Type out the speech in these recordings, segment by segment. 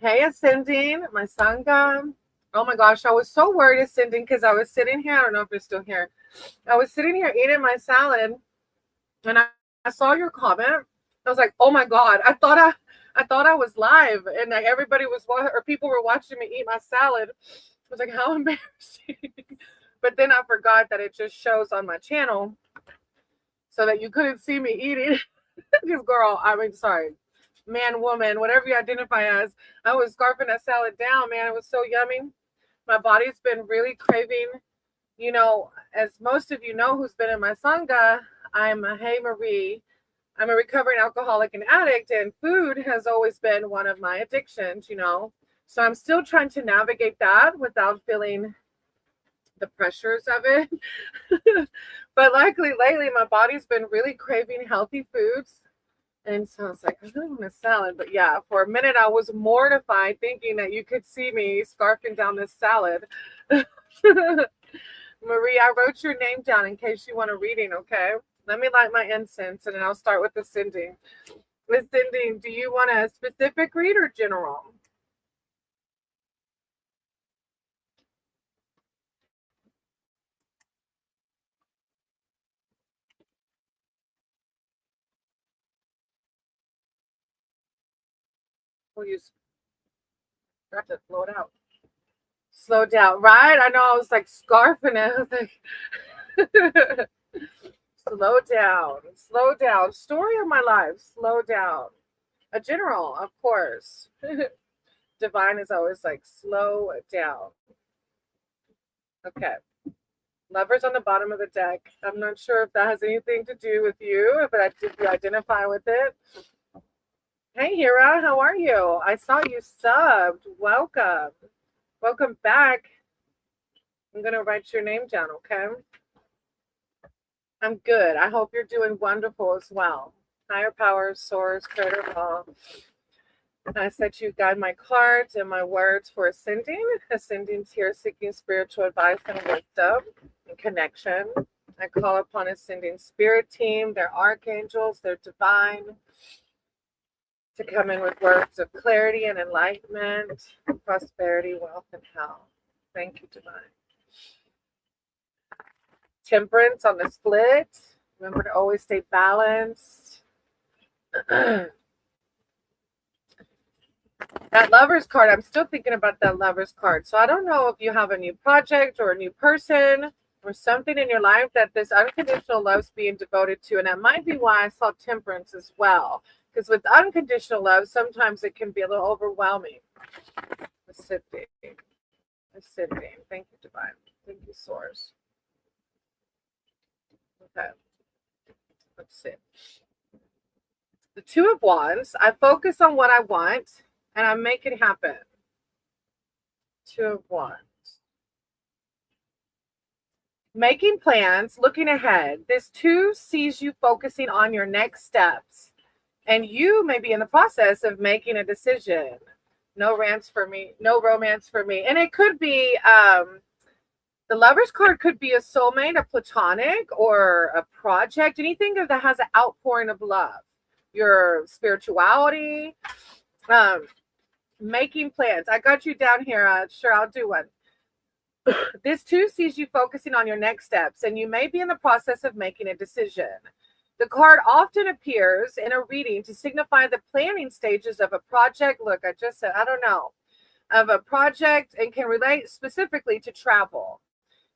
Hey, Ascending, my sangha. Oh my gosh, I was so worried, Ascending, because I was sitting here. I don't know if you're still here. I was sitting here eating my salad, and I saw your comment. I was like, oh my god, I thought I was live, and like everybody was or people were watching me eat my salad. I was like, how embarrassing. But then I forgot that it just shows on my channel, so that you couldn't see me eating. This girl, I mean, sorry, man, woman, whatever you identify as. I was scarfing that salad down, man. It was so yummy. My body's been really craving, as most of you know who's been in my sangha, I'm a Hey Marie. I'm a recovering alcoholic and addict, and food has always been one of my addictions. So I'm still trying to navigate that without feeling the pressures of it. But luckily, lately, my body's been really craving healthy foods. And so I was like, I really want a salad. But yeah, for a minute, I was mortified thinking that you could see me scarfing down this salad. Marie, I wrote your name down in case you want a reading, okay? Let me light my incense and then I'll start with Ascending. Ascending, do you want a specific read or general? We'll use, got to blow it out. Slow down, right? I know I was like scarfing it. I was like, slow down, slow down. Story of my life, slow down. A general, of course. Divine is always like, slow down. Okay. Lovers on the bottom of the deck. I'm not sure if that has anything to do with you, but if you identify with it. Hey, Hira, how are you? I saw you subbed. Welcome. Welcome back. I'm going to write your name down, okay? I'm good. I hope you're doing wonderful as well. Higher power, source, creator of all. I set you guide my cards and my words for ascending. Ascending's here seeking spiritual advice and wisdom and connection. I call upon ascending spirit team, their archangels, their divine, to come in with words of clarity and enlightenment, prosperity, wealth, and health. Thank you, divine. Temperance on the split. Remember to always stay balanced. That Lovers card, I'm still thinking about that Lovers card. So I don't know if you have a new project or a new person or something in your life that this unconditional love's being devoted to. And that might be why I saw Temperance as well. Because with unconditional love, sometimes it can be a little overwhelming. Ascending. Ascending. Thank you, divine. Thank you, source. Okay. Let's see. The Two of Wands. I focus on what I want and I make it happen. Two of Wands. Making plans, looking ahead. This two sees you focusing on your next steps. And you may be in the process of making a decision. No rants for me, no romance for me. And it could be the Lovers card could be a soulmate, a platonic, or a project, anything that has an outpouring of love. Your spirituality, making plans. I got you down here. Sure, I'll do one. This too sees you focusing on your next steps, and you may be in the process of making a decision. The card often appears in a reading to signify the planning stages of a project. Look, I just said, I don't know, of a project, and can relate specifically to travel.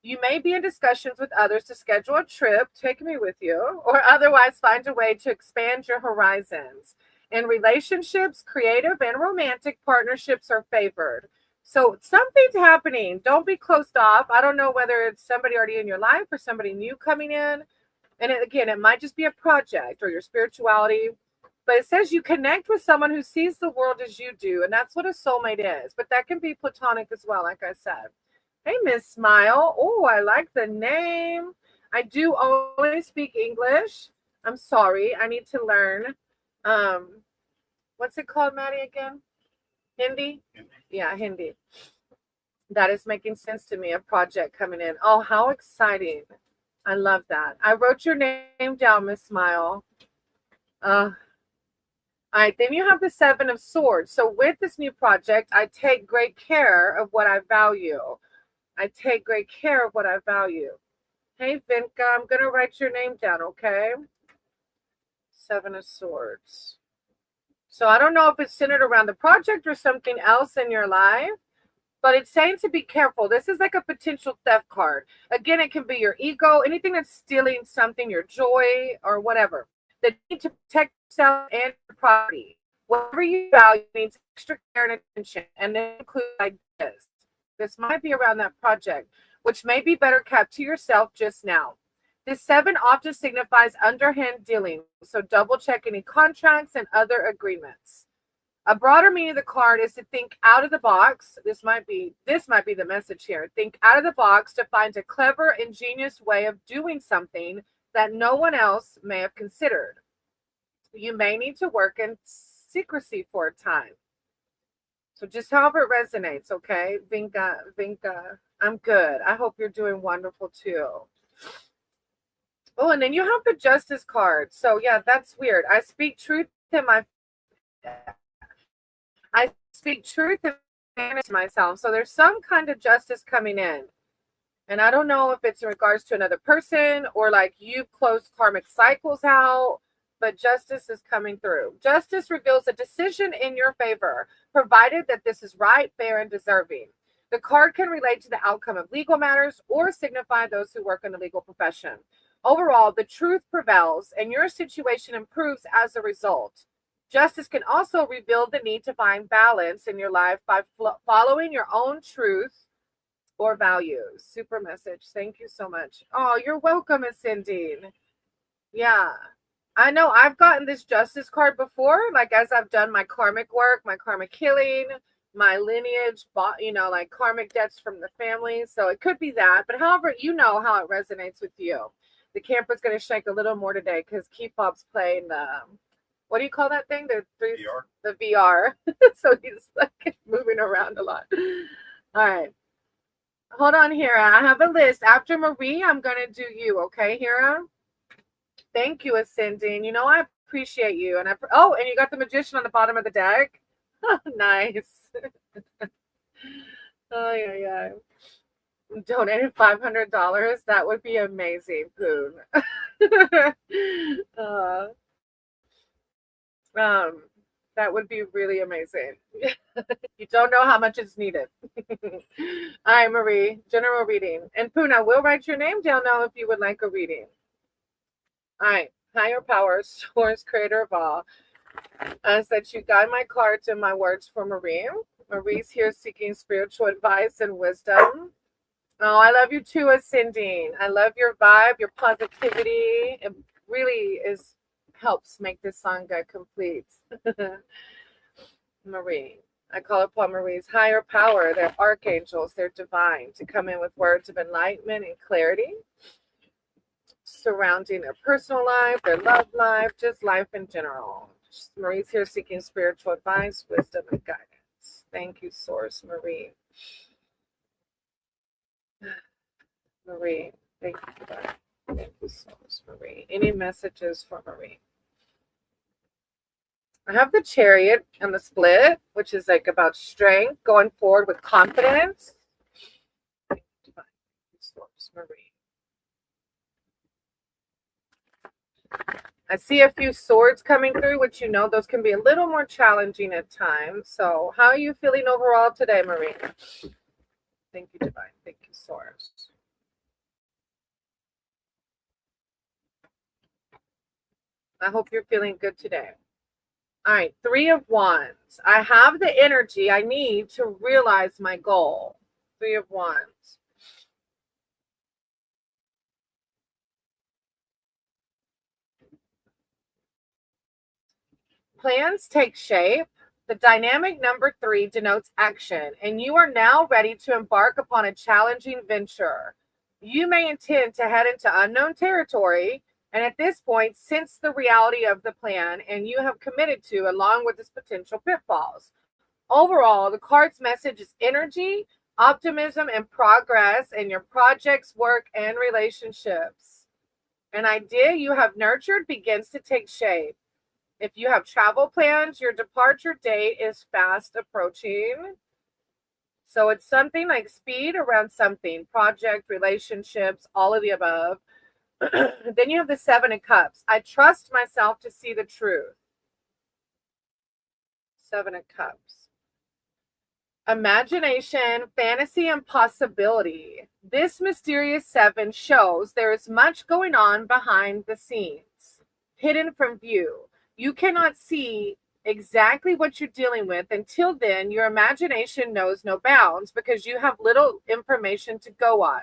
You may be in discussions with others to schedule a trip, take me with you, or otherwise find a way to expand your horizons. In relationships, creative and romantic partnerships are favored. So something's happening. Don't be closed off. I don't know whether it's somebody already in your life or somebody new coming in. And again, it might just be a project or your spirituality. But it says you connect with someone who sees the world as you do. And that's what a soulmate is. But that can be platonic as well, like I said. Hey, Miss Smile. Oh, I like the name. I do only speak English. I'm sorry. I need to learn. What's it called, Maddie, again? Hindi? Yeah, Hindi. That is making sense to me. A project coming in. Oh, how exciting. I love that. I wrote your name down, Miss Smile. Uh, All right, then you have the Seven of Swords. So with this new project, I take great care of what I value. I take great care of what I value. Hey, Vinka, I'm going to write your name down, okay? Seven of Swords. So I don't know if it's centered around the project or something else in your life, but it's saying to be careful. This is like a potential theft card. Again, it can be your ego, anything that's stealing something, your joy or whatever. The need to protect yourself and your property. Whatever you value needs extra care and attention, and that includes like this. This might be around that project, which may be better kept to yourself just now. This 7 often signifies underhand dealing, so double check any contracts and other agreements. A broader meaning of the card is to think out of the box. This might be the message here. Think out of the box to find a clever, ingenious way of doing something that no one else may have considered. You may need to work in secrecy for a time. So just however it resonates, okay? Vinka, I'm good. I hope you're doing wonderful too. Oh, and then you have the Justice card. So yeah, that's weird. I speak truth in myself. So there's some kind of justice coming in. And I don't know if it's in regards to another person or like you've closed karmic cycles out, but justice is coming through. Justice reveals a decision in your favor, provided that this is right, fair, and deserving. The card can relate to the outcome of legal matters or signify those who work in the legal profession. Overall, the truth prevails and your situation improves as a result. Justice can also reveal the need to find balance in your life by following your own truth or values. Super message. Thank you so much. Oh, you're welcome, Cindy. Yeah. I know I've gotten this Justice card before, like as I've done my karmic work, my karmic healing, my lineage, like karmic debts from the family. So it could be that, but however, you know how it resonates with you. The camper's going to shake a little more today because Keepop's playing the, what do you call that thing? The VR. So he's like moving around a lot. All right. Hold on, Hera. I have a list. After Marie, I'm going to do you. Okay, Hera? Thank you, Ascending. You know, I appreciate you. And and you got the Magician on the bottom of the deck. Nice. Oh, yeah. Donated $500. That would be amazing, Poon. That would be really amazing. You don't know how much is needed. All right, Marie, general reading. And Poon, I will write your name down now if you would like a reading. All right, higher power, source, creator of all. As that you guide my cards and my words for Marie. Marie's here seeking spiritual advice and wisdom. Oh, I love you too, Ascending. I love your vibe, your positivity. It really helps make this sangha complete. Marie. I call upon Marie's higher power, their archangels, their divine, to come in with words of enlightenment and clarity surrounding their personal life, their love life, just life in general. Marie's here seeking spiritual advice, wisdom, and guidance. Thank you, Source, Marie. Marie, thank you for that. Thank you, Source, Marie. Any messages for Marie? I have the Chariot and the Split, which is like about strength, going forward with confidence. Source, Marie. I see a few swords coming through, which you know those can be a little more challenging at times. So how are you feeling overall today, Marie? Thank you, Divine. Thank you, Source. I hope you're feeling good today. All right, 3 of Wands. I have the energy I need to realize my goal. 3 of Wands. Plans take shape. The dynamic number 3 denotes action, and you are now ready to embark upon a challenging venture. You may intend to head into unknown territory, and at this point, sense the reality of the plan and you have committed to, along with its potential pitfalls. Overall, the card's message is energy, optimism, and progress in your projects, work, and relationships. An idea you have nurtured begins to take shape. If you have travel plans, your departure date is fast approaching. So it's something like speed around something, project, relationships, all of the above. Then you have the 7 of Cups. I trust myself to see the truth. 7 of Cups. Imagination, fantasy, and possibility. This mysterious 7 shows there is much going on behind the scenes, hidden from view. You cannot see exactly what you're dealing with. Until then, your imagination knows no bounds because you have little information to go on.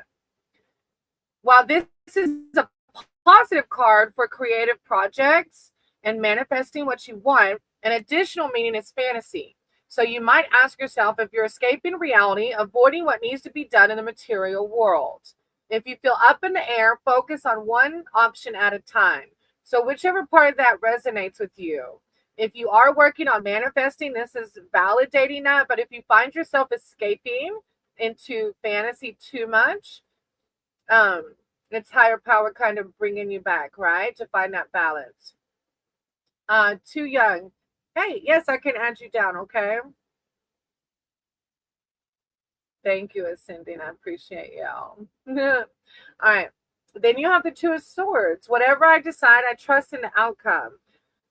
While this is a positive card for creative projects and manifesting what you want, an additional meaning is fantasy. So you might ask yourself if you're escaping reality, avoiding what needs to be done in the material world. If you feel up in the air, focus on one option at a time. So whichever part of that resonates with you. If you are working on manifesting, this is validating that. But if you find yourself escaping into fantasy too much, it's higher power kind of bringing you back, right? To find that balance. Too young. Hey, yes, I can add you down, okay? Thank you, Ascending. I appreciate y'all. All right. Then you have the 2 of Swords. Whatever I decide, I trust in the outcome.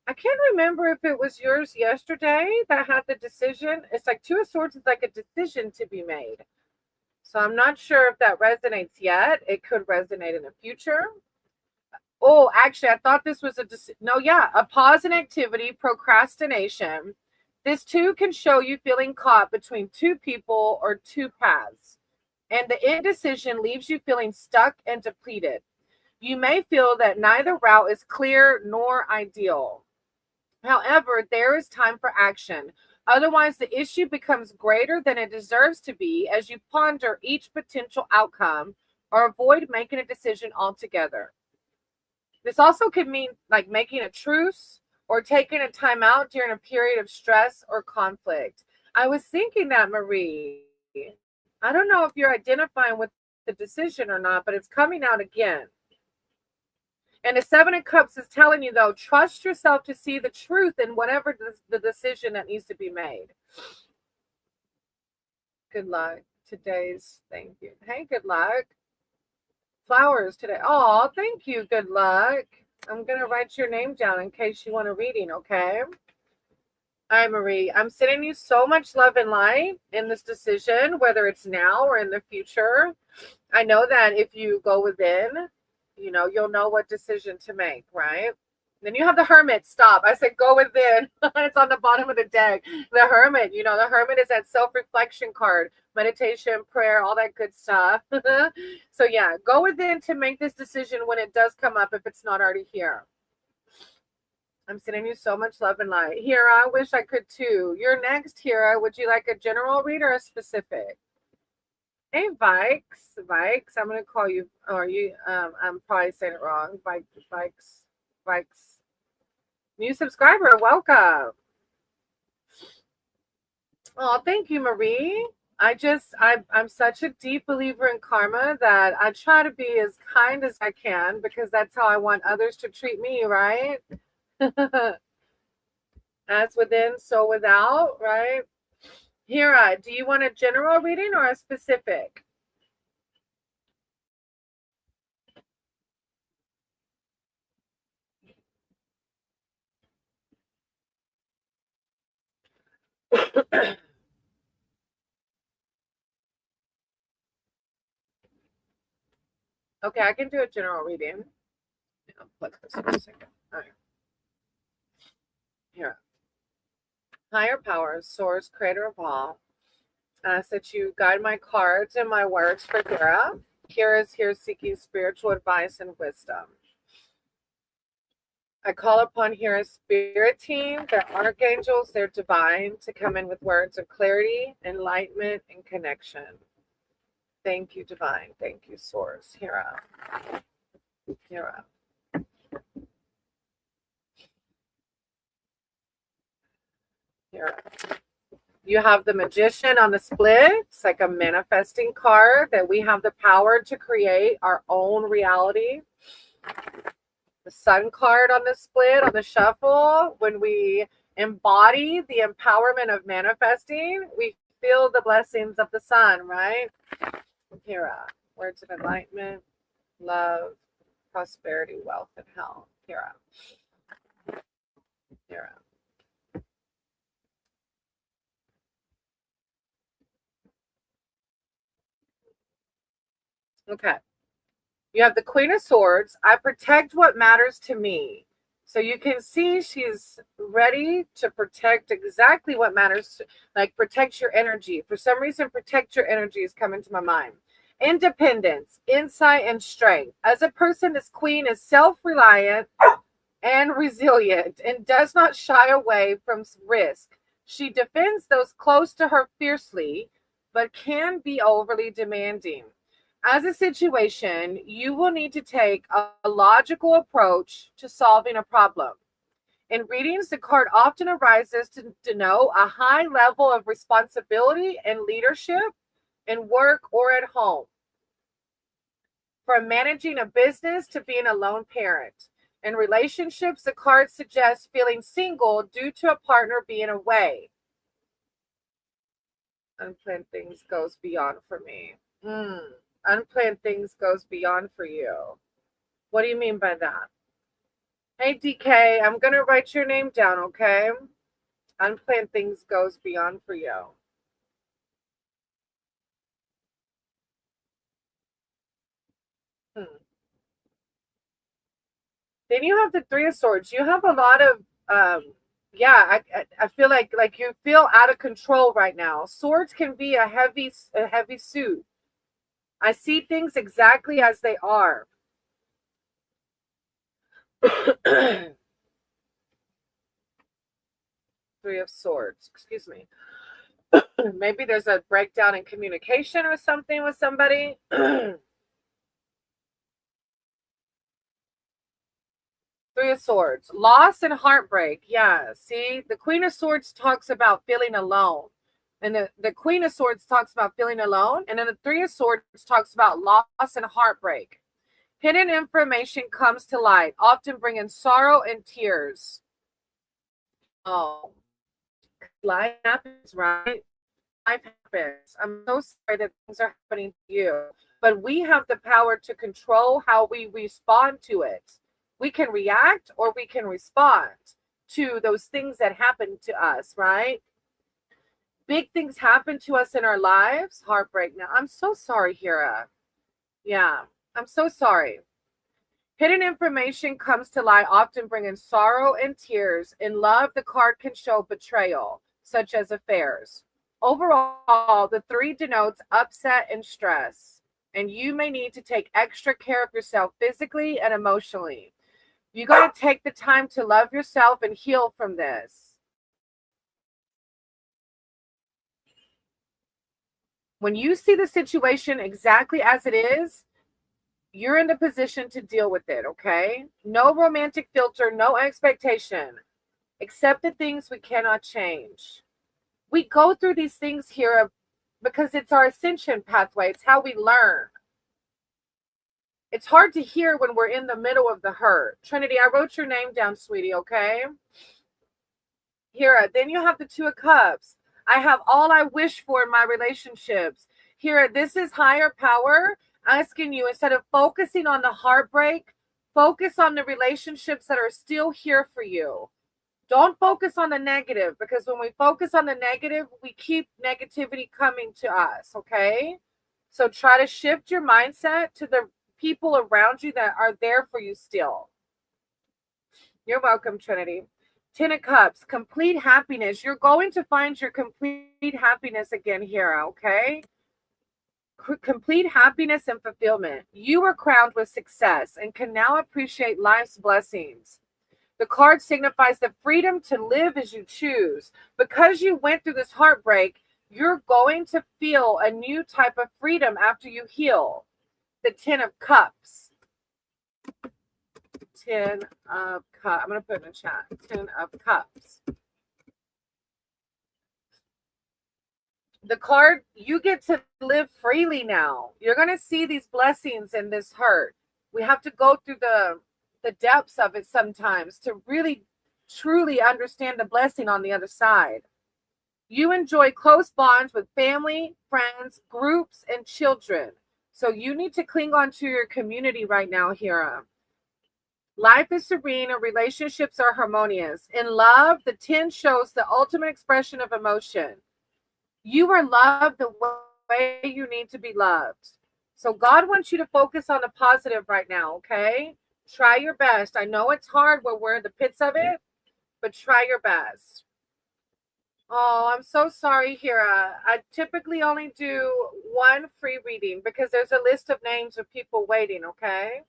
I can't remember if it was yours yesterday that had the decision. It's like 2 of Swords is like a decision to be made. So I'm not sure if that resonates yet. It could resonate in the future. Oh, actually, I thought this was a pause in activity, procrastination. This too can show you feeling caught between 2 people or 2 paths. And the indecision leaves you feeling stuck and depleted. You may feel that neither route is clear nor ideal. However, there is time for action. Otherwise, the issue becomes greater than it deserves to be as you ponder each potential outcome or avoid making a decision altogether. This also could mean like making a truce or taking a time out during a period of stress or conflict. I was thinking that, Marie. I don't know if you're identifying with the decision or not, but it's coming out again. And the 7 of Cups is telling you, though, trust yourself to see the truth in whatever the decision that needs to be made. Good luck. Thank you. Hey, good luck. Flowers today. Oh, thank you. Good luck. I'm going to write your name down in case you want a reading, okay? All right, Marie. I'm sending you so much love and light in this decision, whether it's now or in the future. I know that if you go within, you'll know what decision to make, right? Then you have the Hermit. Stop. I said go within. It's on the bottom of the deck. The Hermit, the Hermit is that self-reflection card, meditation, prayer, all that good stuff. So yeah, go within to make this decision when it does come up if it's not already here. I'm sending you so much love and light. Hira, I wish I could too. You're next, Hira. Would you like a general read or a specific? Hey, Vikes. I'm going to call you, I'm probably saying it wrong. Vikes. New subscriber, welcome. Oh, thank you, Marie. I'm such a deep believer in karma that I try to be as kind as I can because that's how I want others to treat me, right? As within, so without, right? Hira, do you want a general reading or a specific? Okay, I can do a general reading. I'll put this in a second. All right. Here. Higher powers, source, creator of all. Ask that you guide my cards and my words for Hira. Hira is here seeking spiritual advice and wisdom. I call upon Hira's spirit team, their archangels, their divine, to come in with words of clarity, enlightenment, and connection. Thank you, divine. Thank you, source. Hira. Hira. Hira. You have the Magician on the split. It's like a manifesting card that we have the power to create our own reality. The Sun card on the split, on the shuffle, when we embody the empowerment of manifesting, we feel the blessings of the sun, right? Kira, words of enlightenment, love, prosperity, wealth, and health. Kira. Okay. You have the Queen of Swords. I protect what matters to me. So you can see she's ready to protect exactly what matters. Like protect your energy. For some reason, protect your energy is coming to my mind. Independence, insight, and strength. As a person, this queen is self-reliant and resilient and does not shy away from risk. She defends those close to her fiercely, but can be overly demanding. As a situation, you will need to take a logical approach to solving a problem. In readings, the card often arises to denote a high level of responsibility and leadership in work or at home. From managing a business to being a lone parent. In relationships, the card suggests feeling single due to a partner being away. Unplanned things goes beyond for me. Unplanned things goes beyond for you. What do you mean by that? Hey, DK, I'm going to write your name down, okay? Unplanned things goes beyond for you. Then you have the Three of Swords. You have a lot of, I feel like you feel out of control right now. Swords can be a heavy suit. I see things exactly as they are. Three of Swords. Excuse me. Maybe there's a breakdown in communication or something with somebody. Three of Swords. Loss and heartbreak. Yeah. See, the Queen of Swords talks about feeling alone. And the Queen of Swords talks about feeling alone. And then the Three of Swords talks about loss and heartbreak. Hidden information comes to light, often bringing sorrow and tears. Oh, life happens, right? Life happens. I'm so sorry that things are happening to you. But we have the power to control how we respond to it. We can react or we can respond to those things that happen to us, right? Big things happen to us in our lives. Heartbreak. Now, I'm so sorry, Hira. Yeah, I'm so sorry. Hidden information comes to light, often bringing sorrow and tears. In love, the card can show betrayal, such as affairs. Overall, the three denotes upset and stress, and you may need to take extra care of yourself physically and emotionally. You got to take the time to love yourself and heal from this. When you see the situation exactly as it is, you're in the position to deal with it, okay? No romantic filter, no expectation. Accept the things we cannot change. We go through these things here because it's our ascension pathway. It's how we learn. It's hard to hear when we're in the middle of the hurt. Trinity, I wrote your name down, sweetie, okay? Hira, then you have the Two of Cups. I have all I wish for in my relationships. Hira, this is higher power asking you, instead of focusing on the heartbreak, focus on the relationships that are still here for you. Don't focus on the negative, because when we focus on the negative, we keep negativity coming to us, okay? So try to shift your mindset to the people around you that are there for you still. You're welcome, Trinity. Ten of Cups, complete happiness. You're going to find your complete happiness again here, okay? Complete happiness and fulfillment. You are crowned with success and can now appreciate life's blessings. The card signifies the freedom to live as you choose. Because you went through this heartbreak, you're going to feel a new type of freedom after you heal. The Ten of Cups. Ten of Cups. I'm going to put it in the chat. Ten of Cups. The card, you get to live freely now. You're going to see these blessings in this hurt. We have to go through the depths of it sometimes to really truly understand the blessing on the other side. You enjoy close bonds with family, friends, groups, and children. So you need to cling on to your community right now, Hera. Life is serene and relationships are harmonious. In love, the 10 shows the ultimate expression of emotion. You are loved the way you need to be loved. So God wants you to focus on the positive right now, okay? Try your best. I know it's hard when we're in the pits of it, but try your best. Oh, I'm so sorry, Hera. I typically only do one free reading because there's a list of names of people waiting, okay?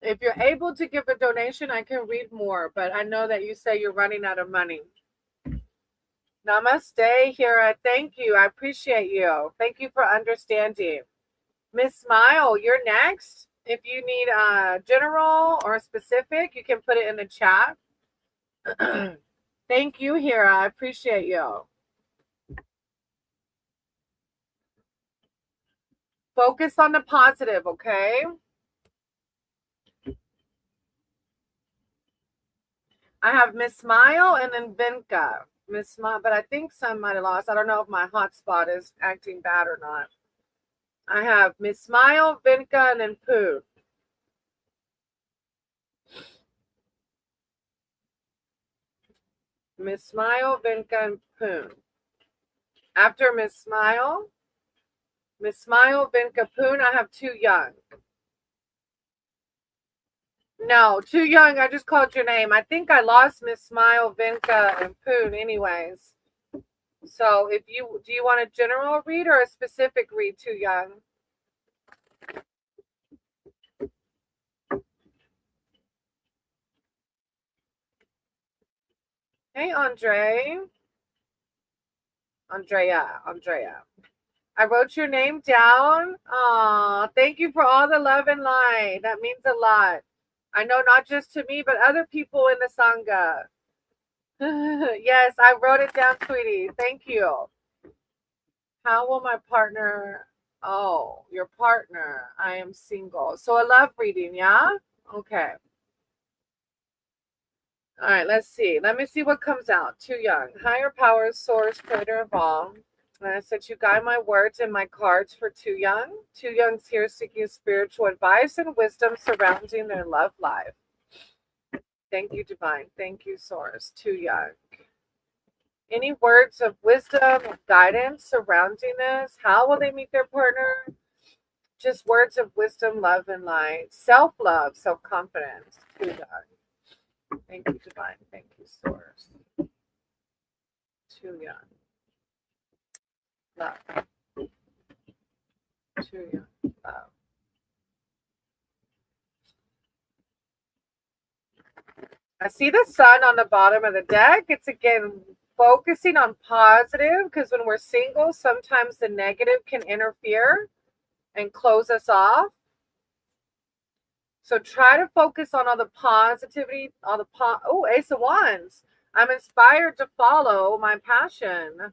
If you're able to give a donation, I can read more, but I know that you say you're running out of money. Namaste, Hera. Thank you. I appreciate you. Thank you for understanding. Miss Smile, you're next. If you need a general or specific, you can put it in the chat. Thank you, Hera. I appreciate you. Focus on the positive, okay? I have Miss Smile and then Vinka. Miss Smile, but I think some might have lost. I don't know if my hotspot is acting bad or not. I have Miss Smile, Vinka, and then Pooh. Miss Smile, Vinka, and Poon. After Miss Smile, Vinka, Poon, I have Too Young. No, Too Young, I just called your name. I think I lost Miss Smile, Vinka, and Poon anyways. So do you want a general read or a specific read, Too Young? Hey, Andrea. I wrote your name down. Aw, thank you for all the love and light. That means a lot. I know not just to me, but other people in the Sangha. Yes, I wrote it down, sweetie. Thank you. How will my partner? Oh, your partner. I am single. So a love reading, yeah? Okay. All right, let's see. Let me see what comes out. Too Young. Higher powers, source, creator of all. And I said, you guide my words and my cards for Too Young. Too Young's here seeking spiritual advice and wisdom surrounding their love life. Thank you, Divine. Thank you, Source. Too Young. Any words of wisdom and guidance surrounding this? How will they meet their partner? Just words of wisdom, love, and light. Self-love, self-confidence. Too Young. Thank you, Divine. Thank you, Source. Too Young. Love. Too Young. Love. I see the sun on the bottom of the deck. It's again focusing on positive because when we're single, sometimes the negative can interfere and close us off. So try to focus on all the positivity, Ace of Wands. I'm inspired to follow my passion.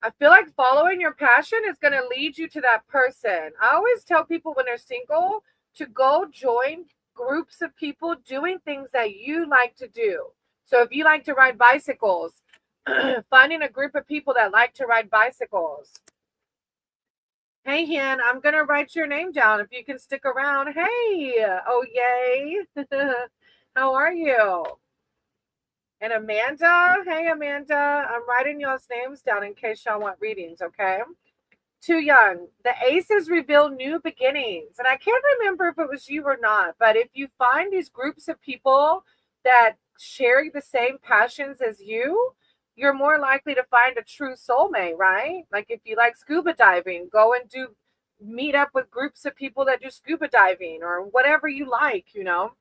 I feel like following your passion is going to lead you to that person. I always tell people when they're single to go join groups of people doing things that you like to do. So if you like to ride bicycles, finding a group of people that like to ride bicycles. Hey, Hen, I'm going to write your name down if you can stick around. Hey, oh, yay. How are you? And Amanda, hey, Amanda, I'm writing y'all's names down in case y'all want readings, okay? Too Young. The aces reveal new beginnings. And I can't remember if it was you or not, but if you find these groups of people that share the same passions as you, you're more likely to find a true soulmate, right? Like if you like scuba diving, go and meet up with groups of people that do scuba diving or whatever you like, you know.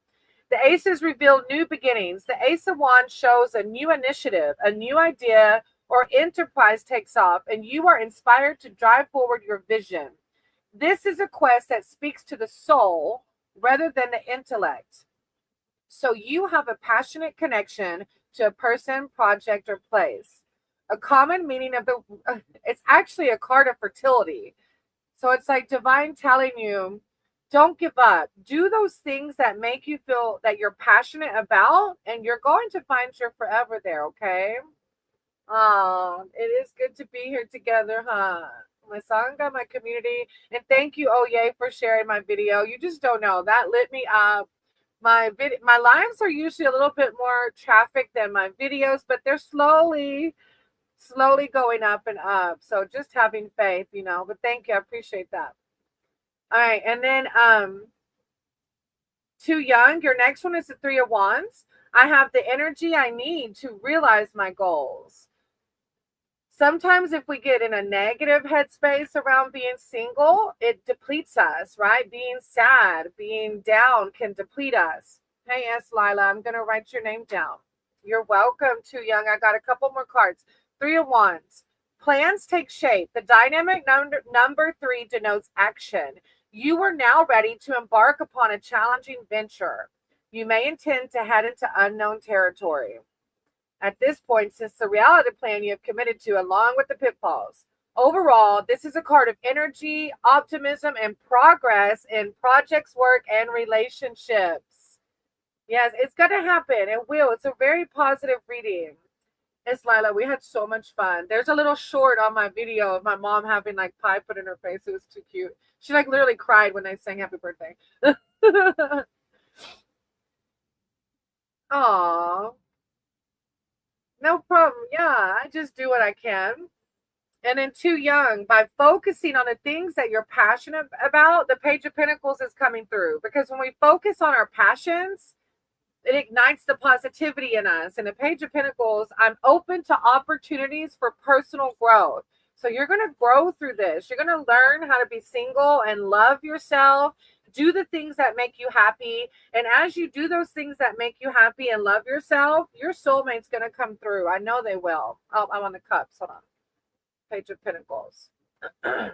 The aces reveal new beginnings. The Ace of Wands shows a new initiative, a new idea, or enterprise takes off, and you are inspired to drive forward your vision. This is a quest that speaks to the soul rather than the intellect. So you have a passionate connection to a person, project, or place. A common meaning of it's actually a card of fertility. So it's like divine telling you, don't give up. Do those things that make you feel that you're passionate about, and you're going to find your forever there, okay? Oh, it is good to be here together, huh? My sangha, my community, and thank you, oh yay, for sharing my video. You just don't know, that lit me up. My lives are usually a little bit more traffic than my videos, but they're slowly going up and up. So just having faith, But thank you, I appreciate that. All right, and then Too Young, your next one is the Three of Wands. I have the energy I need to realize my goals. Sometimes if we get in a negative headspace around being single, it depletes us, right? Being sad, being down can deplete us. Hey, yes, Lila, I'm going to write your name down. You're welcome, Too Young. I got a couple more cards. Three of Wands. Plans take shape. The dynamic number 3 denotes action. You are now ready to embark upon a challenging venture. You may intend to head into unknown territory at this point, since the reality plan you have committed to, along with the pitfalls. Overall, this is a card of energy, optimism, and progress in projects, work, and relationships. Yes, it's going to happen. It will. It's a very positive reading. It's Lila. We had so much fun. There's a little short on my video of my mom having like pie put in her face. It was too cute. She like literally cried when I sang happy birthday. Aw. No problem. Yeah, I just do what I can. And then Too Young, by focusing on the things that you're passionate about, the Page of Pentacles is coming through. Because when we focus on our passions, it ignites the positivity in us. And the Page of Pentacles, I'm open to opportunities for personal growth. So you're going to grow through this. You're going to learn how to be single and love yourself. Do the things that make you happy. And as you do those things that make you happy and love yourself, your soulmate's going to come through. I know they will. Oh, I'm on the cups. Hold on. Page of Pentacles. An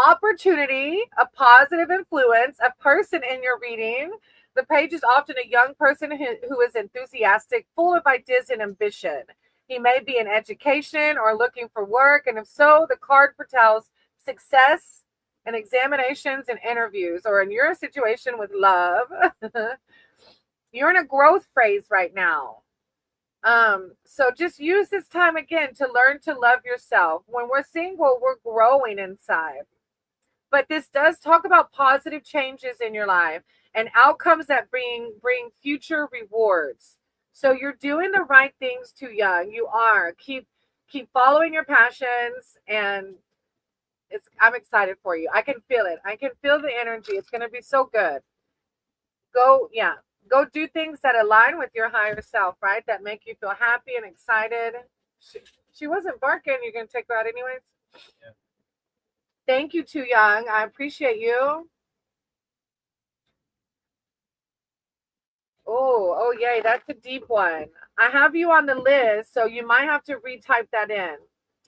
opportunity, a positive influence, a person in your reading. The page is often a young person who is enthusiastic, full of ideas and ambition. He may be in education or looking for work, and if so, the card foretells success in examinations and interviews, or in your situation with love. You're in a growth phase right now. So just use this time again to learn to love yourself. When we're single, we're growing inside. But this does talk about positive changes in your life and outcomes that bring future rewards. So you're doing the right things, Too Young. You are. Keep following your passions, and I'm excited for you. I can feel it. I can feel the energy. It's going to be so good. Go do things that align with your higher self, right? That make you feel happy and excited. She wasn't barking. You're going to take her out anyways? Yeah. Thank you, Too Young. I appreciate you. Oh, yay. That's a deep one. I have you on the list, so you might have to retype that in.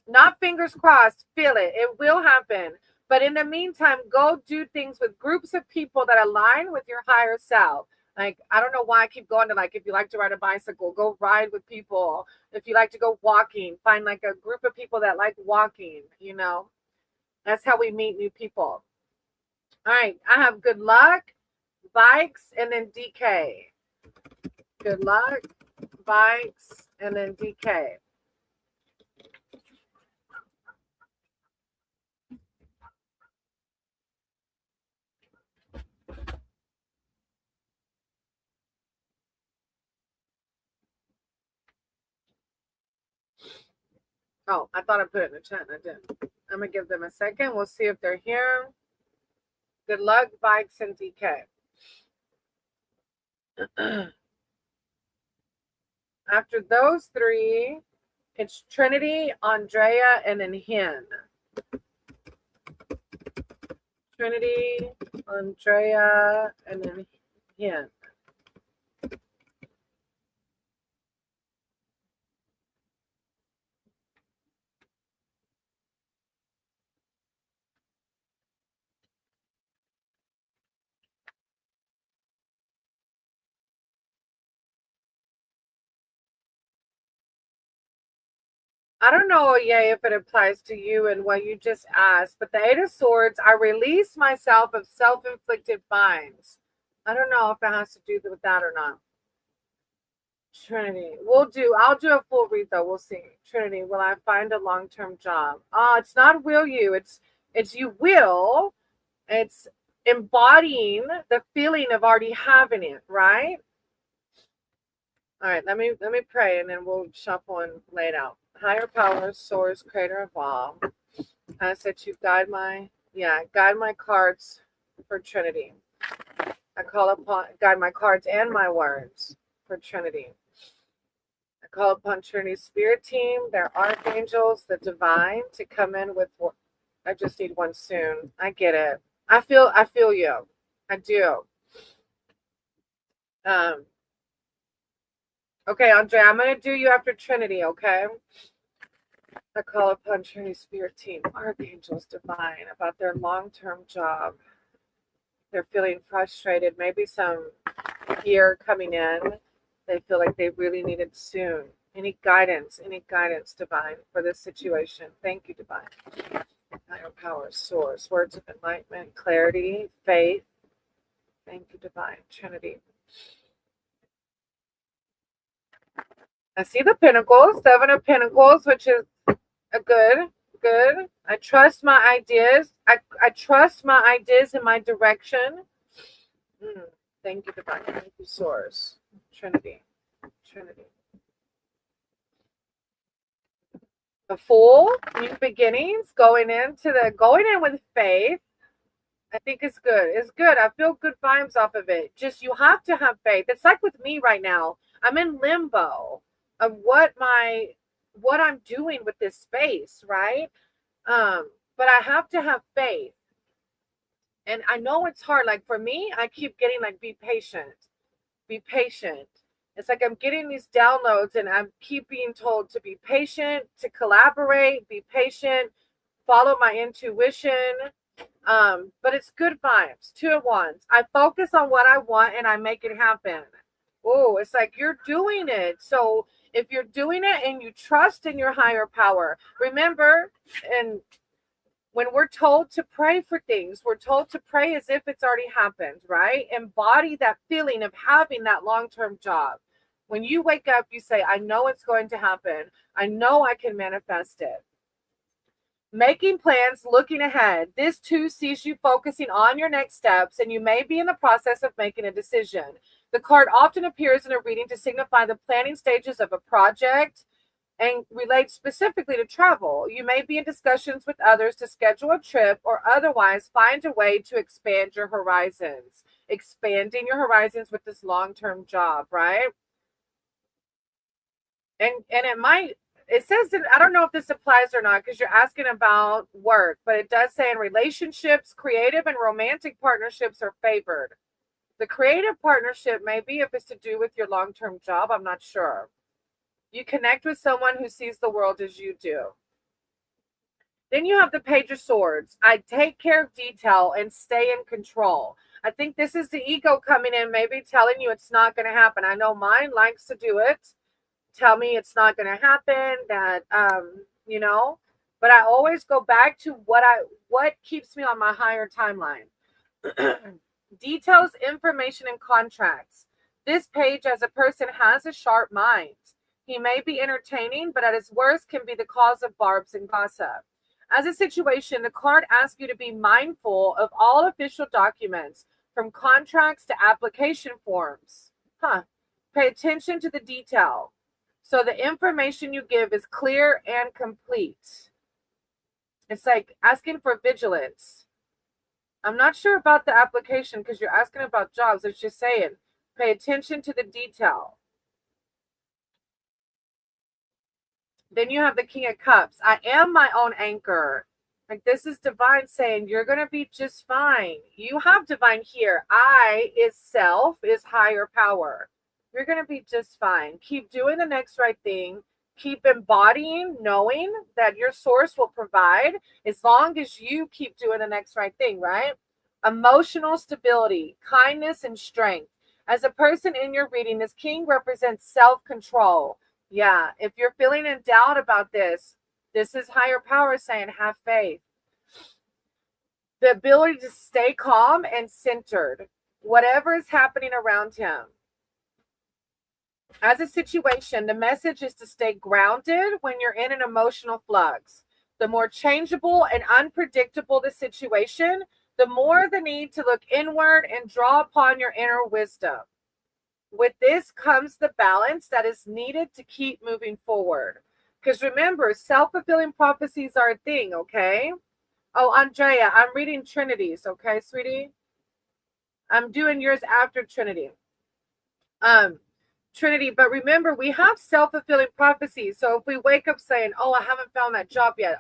Not fingers crossed. Feel it. It will happen. But in the meantime, go do things with groups of people that align with your higher self. Like, I don't know why I keep going to, like, if you like to ride a bicycle, go ride with people. If you like to go walking, find like a group of people that like walking, That's how we meet new people. All right. I have good luck, bikes, and then DK. Good luck, bikes, and then DK. Oh, I thought I put it in the chat and I didn't. I'm going to give them a second. We'll see if they're here. Good luck, bikes, and DK. After those three, it's Trinity, Andrea, and then Hin. Trinity, Andrea, and then Hin. I don't know, yay, if it applies to you and what you just asked, but the Eight of Swords, I release myself of self-inflicted binds. I don't know if it has to do with that or not. Trinity, I'll do a full read though. We'll see. Trinity, will I find a long-term job? It's not will you, it's you will. It's embodying the feeling of already having it, right? All right, let me pray and then we'll shuffle and lay it out. Higher power, source, creator of all. I ask that you guide my cards for Trinity. I call upon guide my cards and my words for Trinity. I call upon Trinity's spirit team, their archangels, the divine, to come in with. I just need one soon. I get it. I feel you. I do. Okay, Andre, I'm going to do you after Trinity, okay? I call upon Trinity's spirit team, archangels divine, about their long-term job. They're feeling frustrated, maybe some fear coming in. They feel like they really need it soon. Any guidance, divine, for this situation. Thank you, divine. Higher power, source, words of enlightenment, clarity, faith. Thank you, divine. Trinity. I see the Pentacles, Seven of Pentacles, which is a good. I trust my ideas. I trust my ideas in my direction. Thank you, divine. Thank you, source. Trinity. The Fool, new beginnings, going in with faith. I think it's good. It's good. I feel good vibes off of it. Just you have to have faith. It's like with me right now. I'm in limbo of what I'm doing with this space, right? But I have to have faith. And I know it's hard. Like for me, I keep getting like, be patient. It's like I'm getting these downloads and I'm keep being told to be patient, to collaborate, be patient, follow my intuition. But it's good vibes. Two of Wands. I focus on what I want and I make it happen. Oh, it's like you're doing it. So if you're doing it and you trust in your higher power, remember, and when we're told to pray for things, we're told to pray as if it's already happened, right? Embody that feeling of having that long-term job. When you wake up, you say, I know it's going to happen. I know I can manifest it. Making plans, looking ahead. This too sees you focusing on your next steps, and you may be in the process of making a decision. The card often appears in a reading to signify the planning stages of a project and relates specifically to travel. You may be in discussions with others to schedule a trip or otherwise find a way to expand your horizons. Expanding your horizons with this long-term job, right? And it says that, I don't know if this applies or not because you're asking about work, but it does say in relationships, creative and romantic partnerships are favored. The creative partnership may be if it's to do with your long-term job. I'm not sure. You connect with someone who sees the world as you do. Then you have the Page of Swords. I take care of detail and stay in control. I think this is the ego coming in, maybe telling you it's not going to happen. I know mine likes to do it. Tell me it's not going to happen, that, but I always go back to what keeps me on my higher timeline. Details, information, and contracts. This page, as a person, has a sharp mind. He may be entertaining, but at his worst can be the cause of barbs and gossip. As a situation, the card asks you to be mindful of all official documents, from contracts to application forms. Pay attention to the detail, so the information you give is clear and complete. It's like asking for vigilance. I'm not sure about the application because you're asking about jobs. It's just saying, pay attention to the detail. Then you have the King of Cups. I am my own anchor. Like, this is divine saying you're going to be just fine. You have divine here. I is self, is higher power. You're going to be just fine. Keep doing the next right thing. Keep embodying, knowing that your source will provide as long as you keep doing the next right thing, right? Emotional stability, kindness, and strength. As a person in your reading, this king represents self-control. Yeah, if you're feeling in doubt about this is higher power saying have faith. The ability to stay calm and centered, whatever is happening around him. As a situation, the message is to stay grounded when you're in an emotional flux. The more changeable and unpredictable the situation, the more the need to look inward and draw upon your inner wisdom. With this comes the balance that is needed to keep moving forward. Because remember, self-fulfilling prophecies are a thing, okay? Oh, Andrea, I'm reading Trinity's, okay, sweetie? I'm doing yours after Trinity. Trinity, but remember, we have self-fulfilling prophecies. So if we wake up saying, oh, I haven't found that job yet,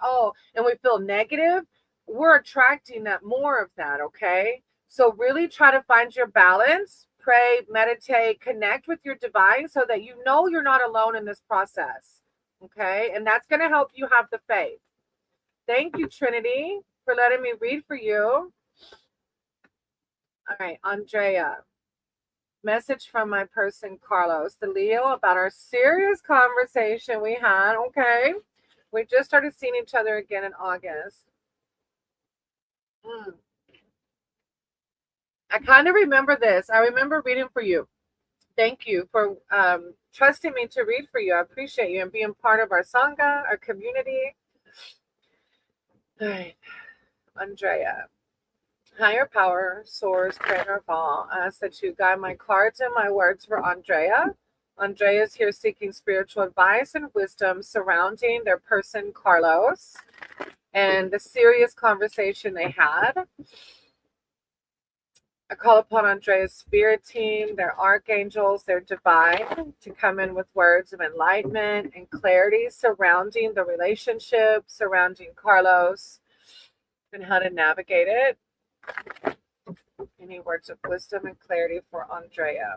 and we feel negative, we're attracting that more of that, okay? So really try to find your balance, pray, meditate, connect with your divine so that you know you're not alone in this process, okay? And that's going to help you have the faith. Thank you, Trinity, for letting me read for you. All right, Andrea. Message from my person, Carlos, the Leo, about our serious conversation we had, okay? We just started seeing each other again in August. I kind of remember this. I remember reading for you. Thank you for trusting me to read for you. I appreciate you and being part of our Sangha, our community. All right, Andrea. Higher power, source, creator of all, I ask that you guide my cards and my words for Andrea. Andrea is here seeking spiritual advice and wisdom surrounding their person, Carlos, and the serious conversation they had. I call upon Andrea's spirit team, their archangels, their divine, to come in with words of enlightenment and clarity surrounding the relationship, surrounding Carlos, and how to navigate it. Any words of wisdom and clarity for Andrea?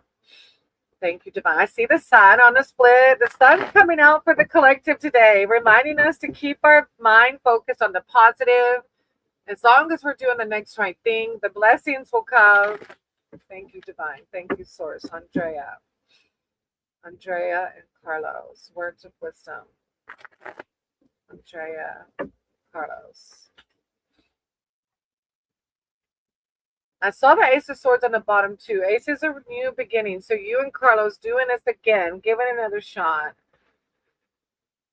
Thank you, Divine. I see the sun on the split. The sun's coming out for the collective today, reminding us to keep our mind focused on the positive. As long as we're doing the next right thing, the blessings will come. Thank you, Divine. Thank you, Source. Andrea and Carlos. Words of wisdom. Andrea, Carlos. I saw the Ace of Swords on the bottom too. Ace is a new beginning. So you and Carlos doing this again. Give it another shot.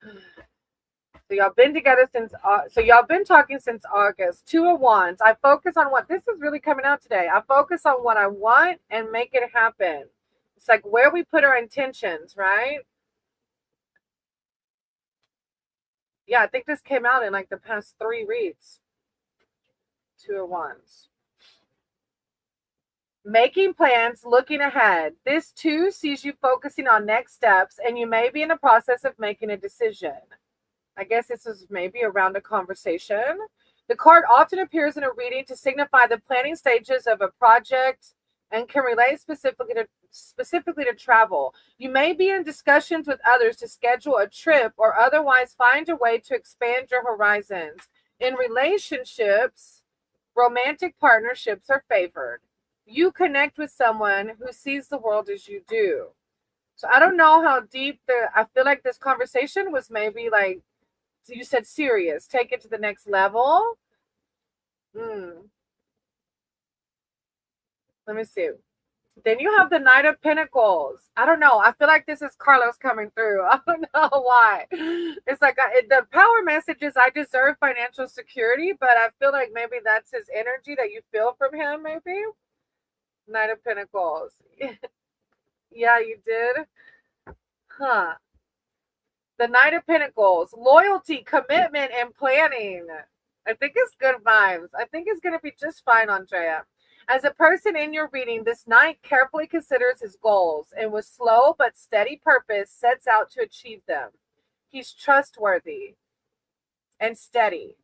So y'all been together since, so y'all been talking since August. Two of Wands. I focus on what, this is really coming out today. I focus on what I want and make it happen. It's like where we put our intentions, right? Yeah, I think this came out in like the past 3 reads. Two of Wands. Making plans, looking ahead. This too sees you focusing on next steps, and you may be in the process of making a decision. I guess this is maybe around a conversation. The card often appears in a reading to signify the planning stages of a project and can relate specifically to travel. You may be in discussions with others to schedule a trip or otherwise find a way to expand your horizons. In relationships, romantic partnerships are favored. You connect with someone who sees the world as you do. So I don't know how deep I feel like this conversation was maybe like, you said serious, take it to the next level. Let me see. Then you have the Knight of Pentacles. I don't know. I feel like this is Carlos coming through. I don't know why. It's like the power message is I deserve financial security, but I feel like maybe that's his energy that you feel from him, maybe. Knight of Pentacles. Yeah, you did. Huh. The Knight of Pentacles. Loyalty, commitment, and planning. I think it's good vibes. I think it's going to be just fine, Andrea. As a person in your reading, this knight carefully considers his goals and with slow but steady purpose sets out to achieve them. He's trustworthy and steady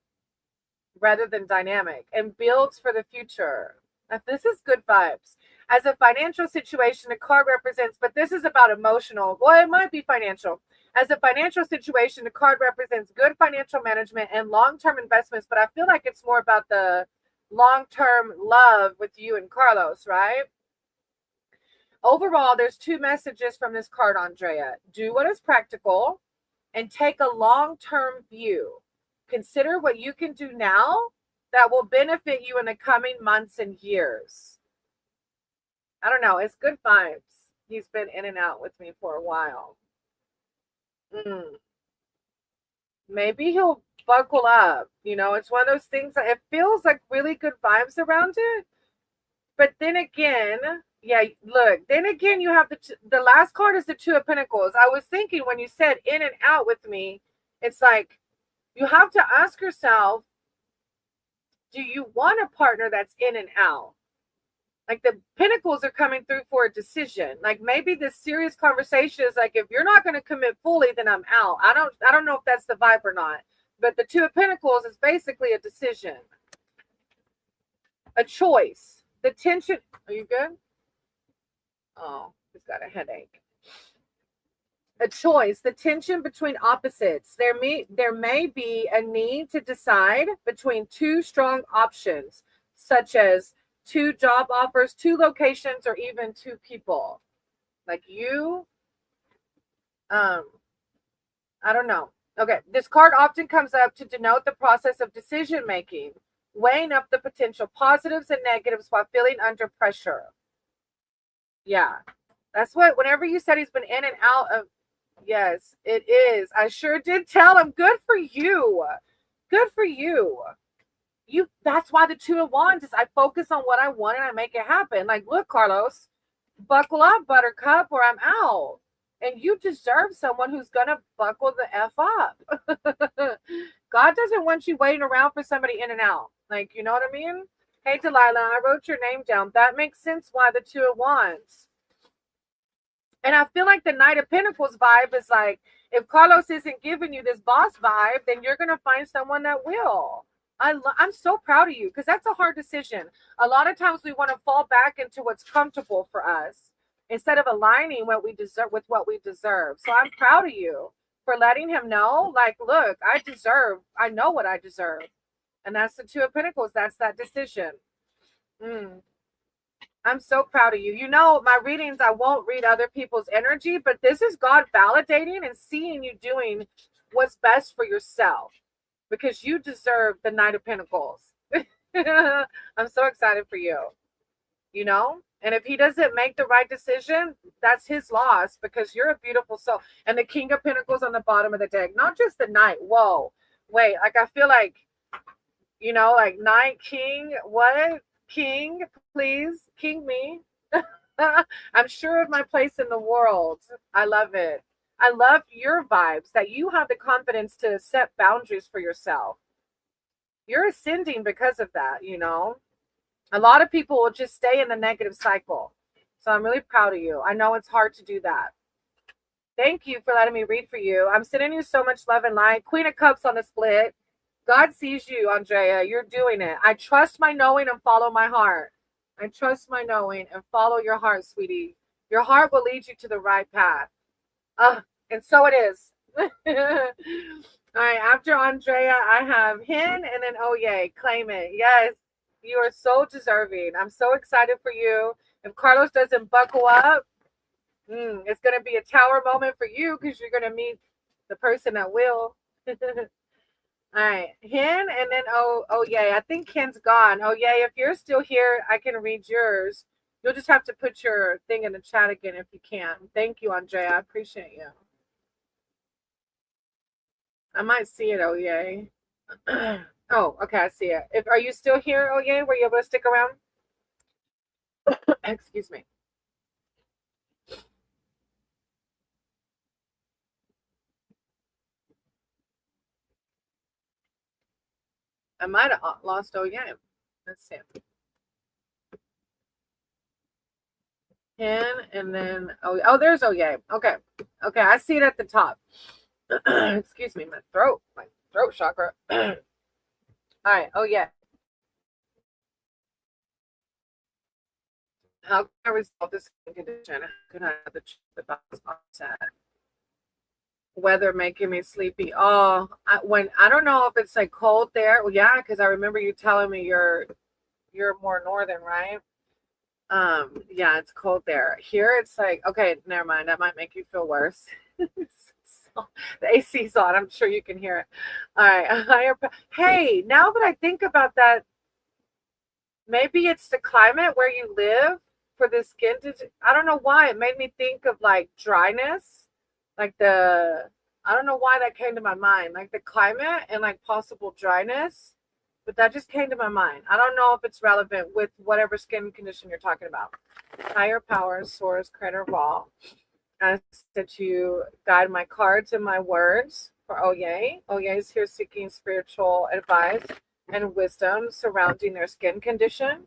rather than dynamic and builds for the future. Now, this is good vibes. As a financial situation, the card represents, but this is about emotional. Well, it might be financial. As a financial situation, the card represents good financial management and long-term investments, but I feel like it's more about the long-term love with you and Carlos, right? Overall, there's two messages from this card, Andrea. Do what is practical and take a long-term view. Consider what you can do now that will benefit you in the coming months and years. I don't know. It's good vibes. He's been in and out with me for a while. Maybe he'll buckle up. It's one of those things that it feels like really good vibes around it. But then again, yeah, look, then again, you have the last card is the Two of Pentacles. I was thinking when you said in and out with me, it's like you have to ask yourself, do you want a partner that's in and out? Like the Pentacles are coming through for a decision. Like maybe this serious conversation is like, if you're not going to commit fully, then I'm out. I don't know if that's the vibe or not. But the Two of Pentacles is basically a decision, a choice. The tension. Are you good? Oh, he's got a headache. A choice, the tension between opposites. There may be a need to decide between two strong options, such as two job offers, two locations, or even two people. Like you, I don't know. Okay, this card often comes up to denote the process of decision making, weighing up the potential positives and negatives while feeling under pressure. Yeah, that's what, whenever you said he's been in and out of, yes, it is. I sure did tell him. Good for you. Good for you. That's why the Two of Wands is I focus on what I want and I make it happen. Like, look, Carlos, buckle up, buttercup, or I'm out. And you deserve someone who's going to buckle the F up. God doesn't want you waiting around for somebody in and out. Like, you know what I mean? Hey, Delilah, I wrote your name down. That makes sense why the Two of Wands. And I feel like the Knight of Pentacles vibe is like, if Carlos isn't giving you this boss vibe, then you're going to find someone that will. I'm so proud of you because that's a hard decision. A lot of times we want to fall back into what's comfortable for us instead of aligning what we deserve with what we deserve. So I'm proud of you for letting him know, like, look, I know what I deserve. And that's the Two of Pentacles. That's that decision. I'm so proud of you. You know, my readings, I won't read other people's energy, but this is God validating and seeing you doing what's best for yourself because you deserve the Knight of Pentacles. I'm so excited for you, you know? And if he doesn't make the right decision, that's his loss because you're a beautiful soul. And the King of Pentacles on the bottom of the deck, not just the Knight. Whoa, wait, like I feel like, you know, like Knight, King, what? King, please, king me. I'm sure of my place in the world. I love it. I love your vibes that you have the confidence to set boundaries for yourself. You're ascending because of that, you know. A lot of people will just stay in the negative cycle. So I'm really proud of you. I know it's hard to do that. Thank you for letting me read for you. I'm sending you so much love and light. Queen of Cups on the split. God sees you, Andrea. You're doing it. I trust my knowing and follow my heart. I trust my knowing and follow your heart, sweetie. Your heart will lead you to the right path. And so it is. All right, after Andrea, I have Hin and then oh yay, claim it. Yes, you are so deserving. I'm so excited for you. If Carlos doesn't buckle up, it's going to be a tower moment for you because you're going to meet the person that will. All right, Hin and then oh yay. I think Hin's gone. Oh yay, if you're still here, I can read yours. You'll just have to put your thing in the chat again if you can. Thank you, Andrea. I appreciate you. I might see it, oh yay. Oh, okay, I see it. Are you still here, oh yay? Were you able to stick around? Excuse me. I might have lost oh yay. Let's see. Hin and then oh there's oh yay. Okay, I see it at the top. Excuse me, my throat chakra. All right, oh yeah. How can I resolve this condition? Could I have the upset? Weather making me sleepy. Oh, I don't know if it's like cold there. Well, yeah, because I remember you telling me you're more northern, right? Yeah, it's cold there. Here it's like, okay, never mind. That might make you feel worse. So, the AC's on. I'm sure you can hear it. All right. Hey, now that I think about that, maybe it's the climate where you live for the skin disease. I don't know why. It made me think of like dryness, like I don't know why that came to my mind, like the climate and like possible dryness. But that just came to my mind. I don't know if it's relevant with whatever skin condition you're talking about. Higher powers, source, creator of all. Ask that you guide my cards and my words for Oye. Oye is here seeking spiritual advice and wisdom surrounding their skin condition.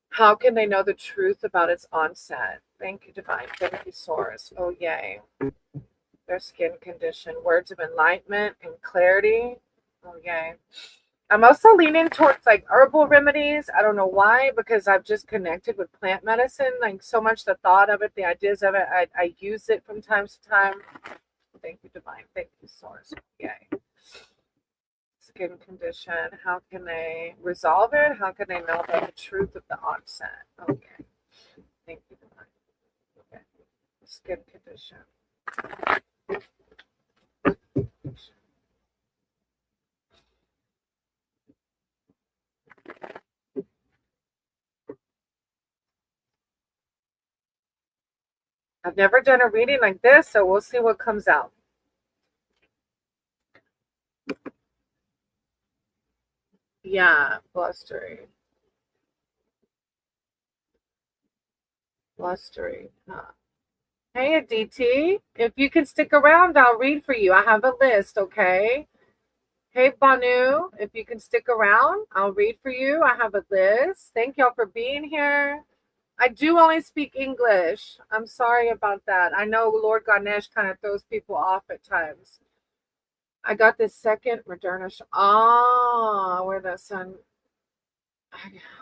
How can they know the truth about its onset? Thank you, Divine. Thank you, Source. Oye. Their skin condition. Words of enlightenment and clarity. Oye. I'm also leaning towards like herbal remedies. I don't know why, because I've just connected with plant medicine. Like so much the thought of it, the ideas of it, I use it from time to time. Thank you, Divine. Thank you, Source. Yay. Skin condition. How can they resolve it? How can they know about the truth of the onset? Okay. Thank you, Divine. Okay. Skin condition. I've never done a reading like this, so we'll see what comes out. Yeah, blustery. Blustery. Huh. Hey, Aditi. If you can stick around, I'll read for you. I have a list, okay? Hey, Banu. If you can stick around, I'll read for you. I have a list. Thank y'all for being here. I do only speak English. I'm sorry about that. I know Lord Ganesh kind of throws people off at times. I got this second Moderna. Where the sun.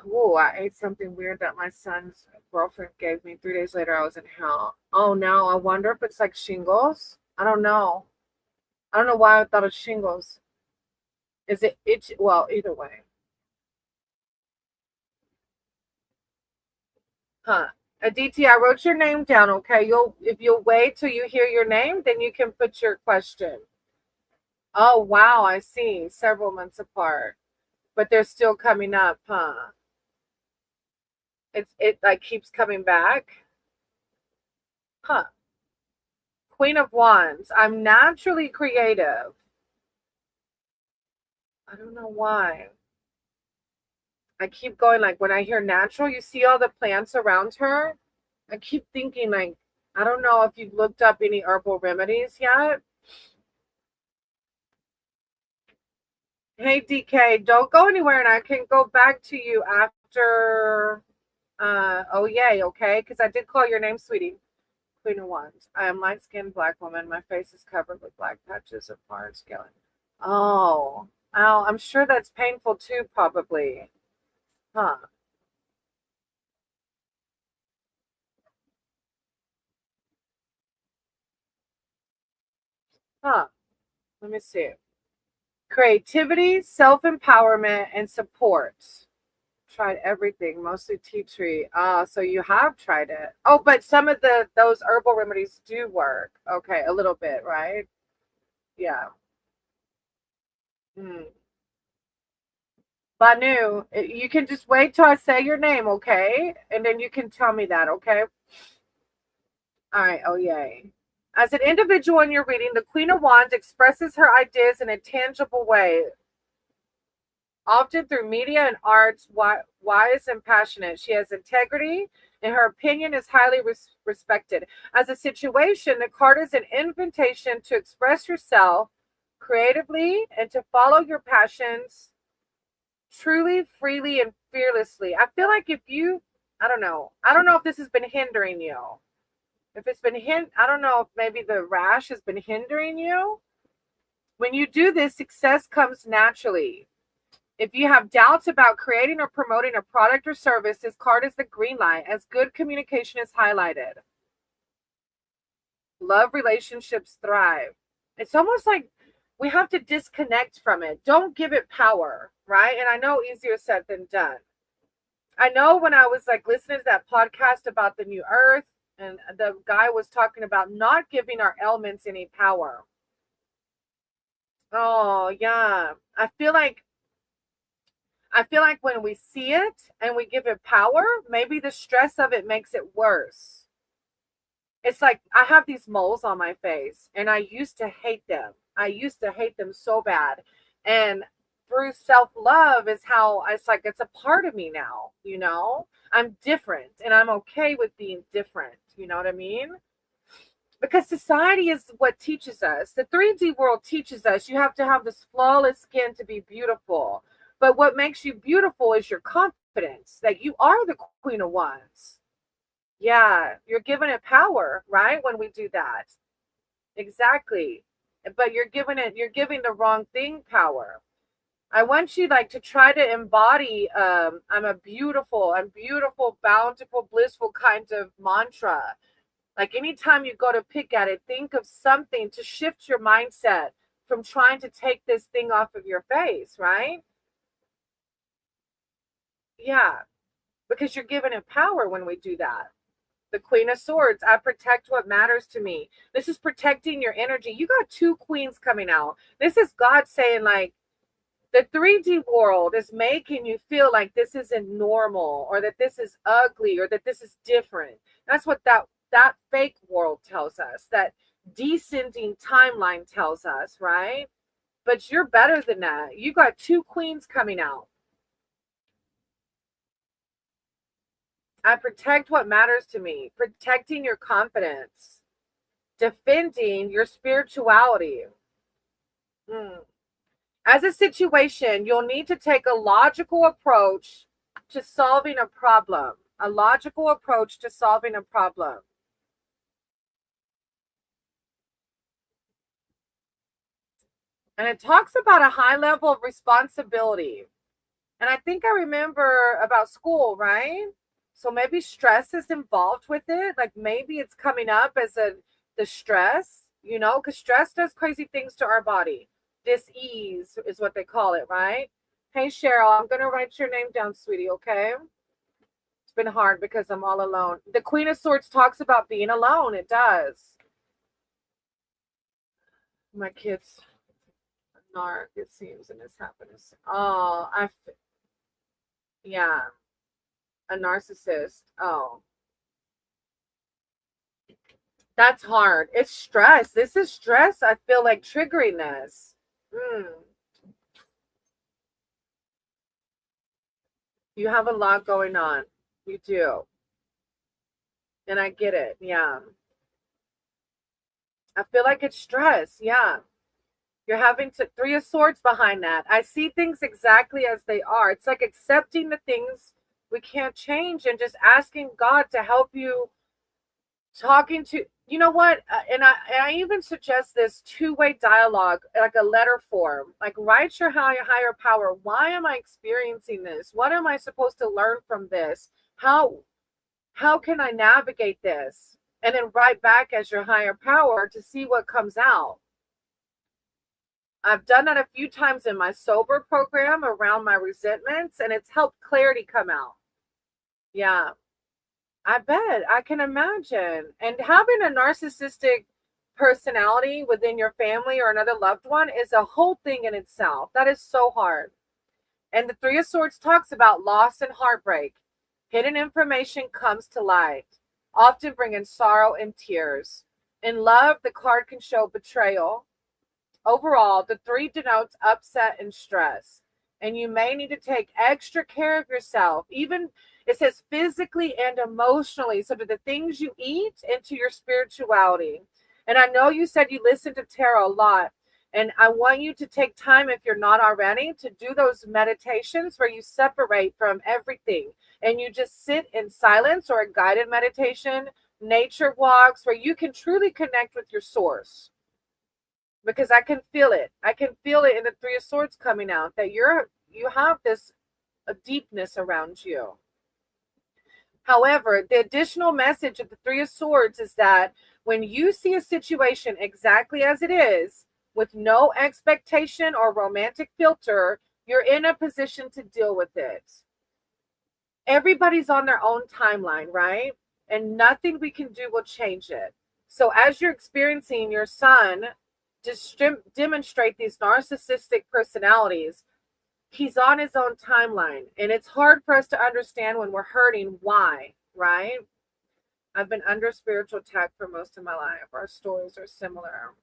Whoa, I ate something weird that my son's girlfriend gave me. 3 days later, I was in hell. Oh, no. I wonder if it's like shingles. I don't know. I don't know why I thought of shingles. Is it itch? Well, either way. Huh. Aditi, I wrote your name down, okay? If you'll wait till you hear your name, then you can put your question. Oh, wow, I see. Several months apart. But they're still coming up, huh? It like keeps coming back. Huh. Queen of Wands. I'm naturally creative. I don't know why. I keep going like when I hear natural, you see all the plants around her. I keep thinking like, I don't know if you've looked up any herbal remedies yet. Hey DK, don't go anywhere and I can go back to you after oh yay, okay? Because I did call your name, sweetie. Queen of Wands. I am light skinned black woman. My face is covered with black patches of hard skin. Oh. Oh, I'm sure that's painful too, probably. Huh. Huh. Let me see. Creativity, self-empowerment, and support. Tried everything, mostly tea tree. So you have tried it. Oh, but some of those herbal remedies do work. Okay, a little bit, right? Yeah. Hmm. Banu, you can just wait till I say your name, okay? And then you can tell me that, okay? All right. Oh, yay. As an individual in your reading, the Queen of Wands expresses her ideas in a tangible way, often through media and arts, wise and passionate. She has integrity, and her opinion is highly respected. As a situation, the card is an invitation to express yourself creatively and to follow your passions truly, freely, and fearlessly. I feel like I don't know. I don't know if this has been hindering you. If it's been I don't know if maybe the rash has been hindering you. When you do this, success comes naturally. If you have doubts about creating or promoting a product or service, this card is the green light as good communication is highlighted. Love relationships thrive. It's almost like we have to disconnect from it. Don't give it power, right? And I know easier said than done. I know when I was like listening to that podcast about the new earth, and the guy was talking about not giving our elements any power. Oh, yeah. I feel like when we see it and we give it power, maybe the stress of it makes it worse. It's like I have these moles on my face and I used to hate them. I used to hate them so bad. And through self-love is how it's like it's a part of me now, you know? I'm different and I'm okay with being different. You know what I mean? Because society is what teaches us. The 3D world teaches us you have to have this flawless skin to be beautiful. But what makes you beautiful is your confidence that you are the Queen of Wands. Yeah, you're giving it power, right? When we do that. Exactly. But you're giving the wrong thing power. I want you like to try to embody I'm beautiful, bountiful, blissful kind of mantra. Like anytime you go to pick at it, think of something to shift your mindset from trying to take this thing off of your face, right? Yeah, because you're giving it power when we do that. The Queen of Swords, I protect what matters to me. This is protecting your energy. You got two queens coming out. This is God saying, like, the 3D world is making you feel like this isn't normal or that this is ugly or that this is different. That's what that fake world tells us. That descending timeline tells us, right? But you're better than that. You got two queens coming out. I protect what matters to me, protecting your confidence, defending your spirituality. Hmm. As a situation, you'll need to take a logical approach to solving a problem. A logical approach to solving a problem. And it talks about a high level of responsibility. And I think I remember about school, right? So maybe stress is involved with it. Like maybe it's coming up as the stress, you know, because stress does crazy things to our body. Dis-ease is what they call it, right? Hey Cheryl, I'm gonna write your name down, sweetie, okay? It's been hard because I'm all alone. The Queen of Swords talks about being alone. It does. My kids narc, it seems, and this happens. Oh, yeah, a narcissist. Oh, that's hard. It's stress. This is stress. I feel like triggering this. Mm. You have a lot going on. You do. And I get it. Yeah. I feel like it's stress. Yeah. You're having to, Three of Swords behind that. I see things exactly as they are. It's like accepting the things we can't change and just asking God to help you, talking to, you know what, and I even suggest this two-way dialogue, like a letter form, like write your higher power. Why am I experiencing this? What am I supposed to learn from this? How can I navigate this? And then write back as your higher power to see what comes out. I've done that a few times in my sober program around my resentments, and it's helped clarity come out. Yeah, I bet. I can imagine. And having a narcissistic personality within your family or another loved one is a whole thing in itself. That is so hard. And the Three of Swords talks about loss and heartbreak. Hidden information comes to light, often bringing sorrow and tears. In love, the card can show betrayal. Overall, the three denotes upset and stress. And you may need to take extra care of yourself, even it says physically and emotionally. So, to the things you eat and to your spirituality. And I know you said you listen to tarot a lot. And I want you to take time, if you're not already, to do those meditations where you separate from everything and you just sit in silence, or a guided meditation, nature walks, where you can truly connect with your source. Because I can feel it. I can feel it in the Three of Swords coming out, that you have this a deepness around you. However, the additional message of the Three of Swords is that when you see a situation exactly as it is, with no expectation or romantic filter, you're in a position to deal with it. everybody's on their own timeline, right? And nothing we can do will change it. So as you're experiencing your son demonstrate these narcissistic personalities, he's on his own timeline. And it's hard for us to understand when we're hurting why, right? I've been under spiritual attack for most of my life. Our stories are similar.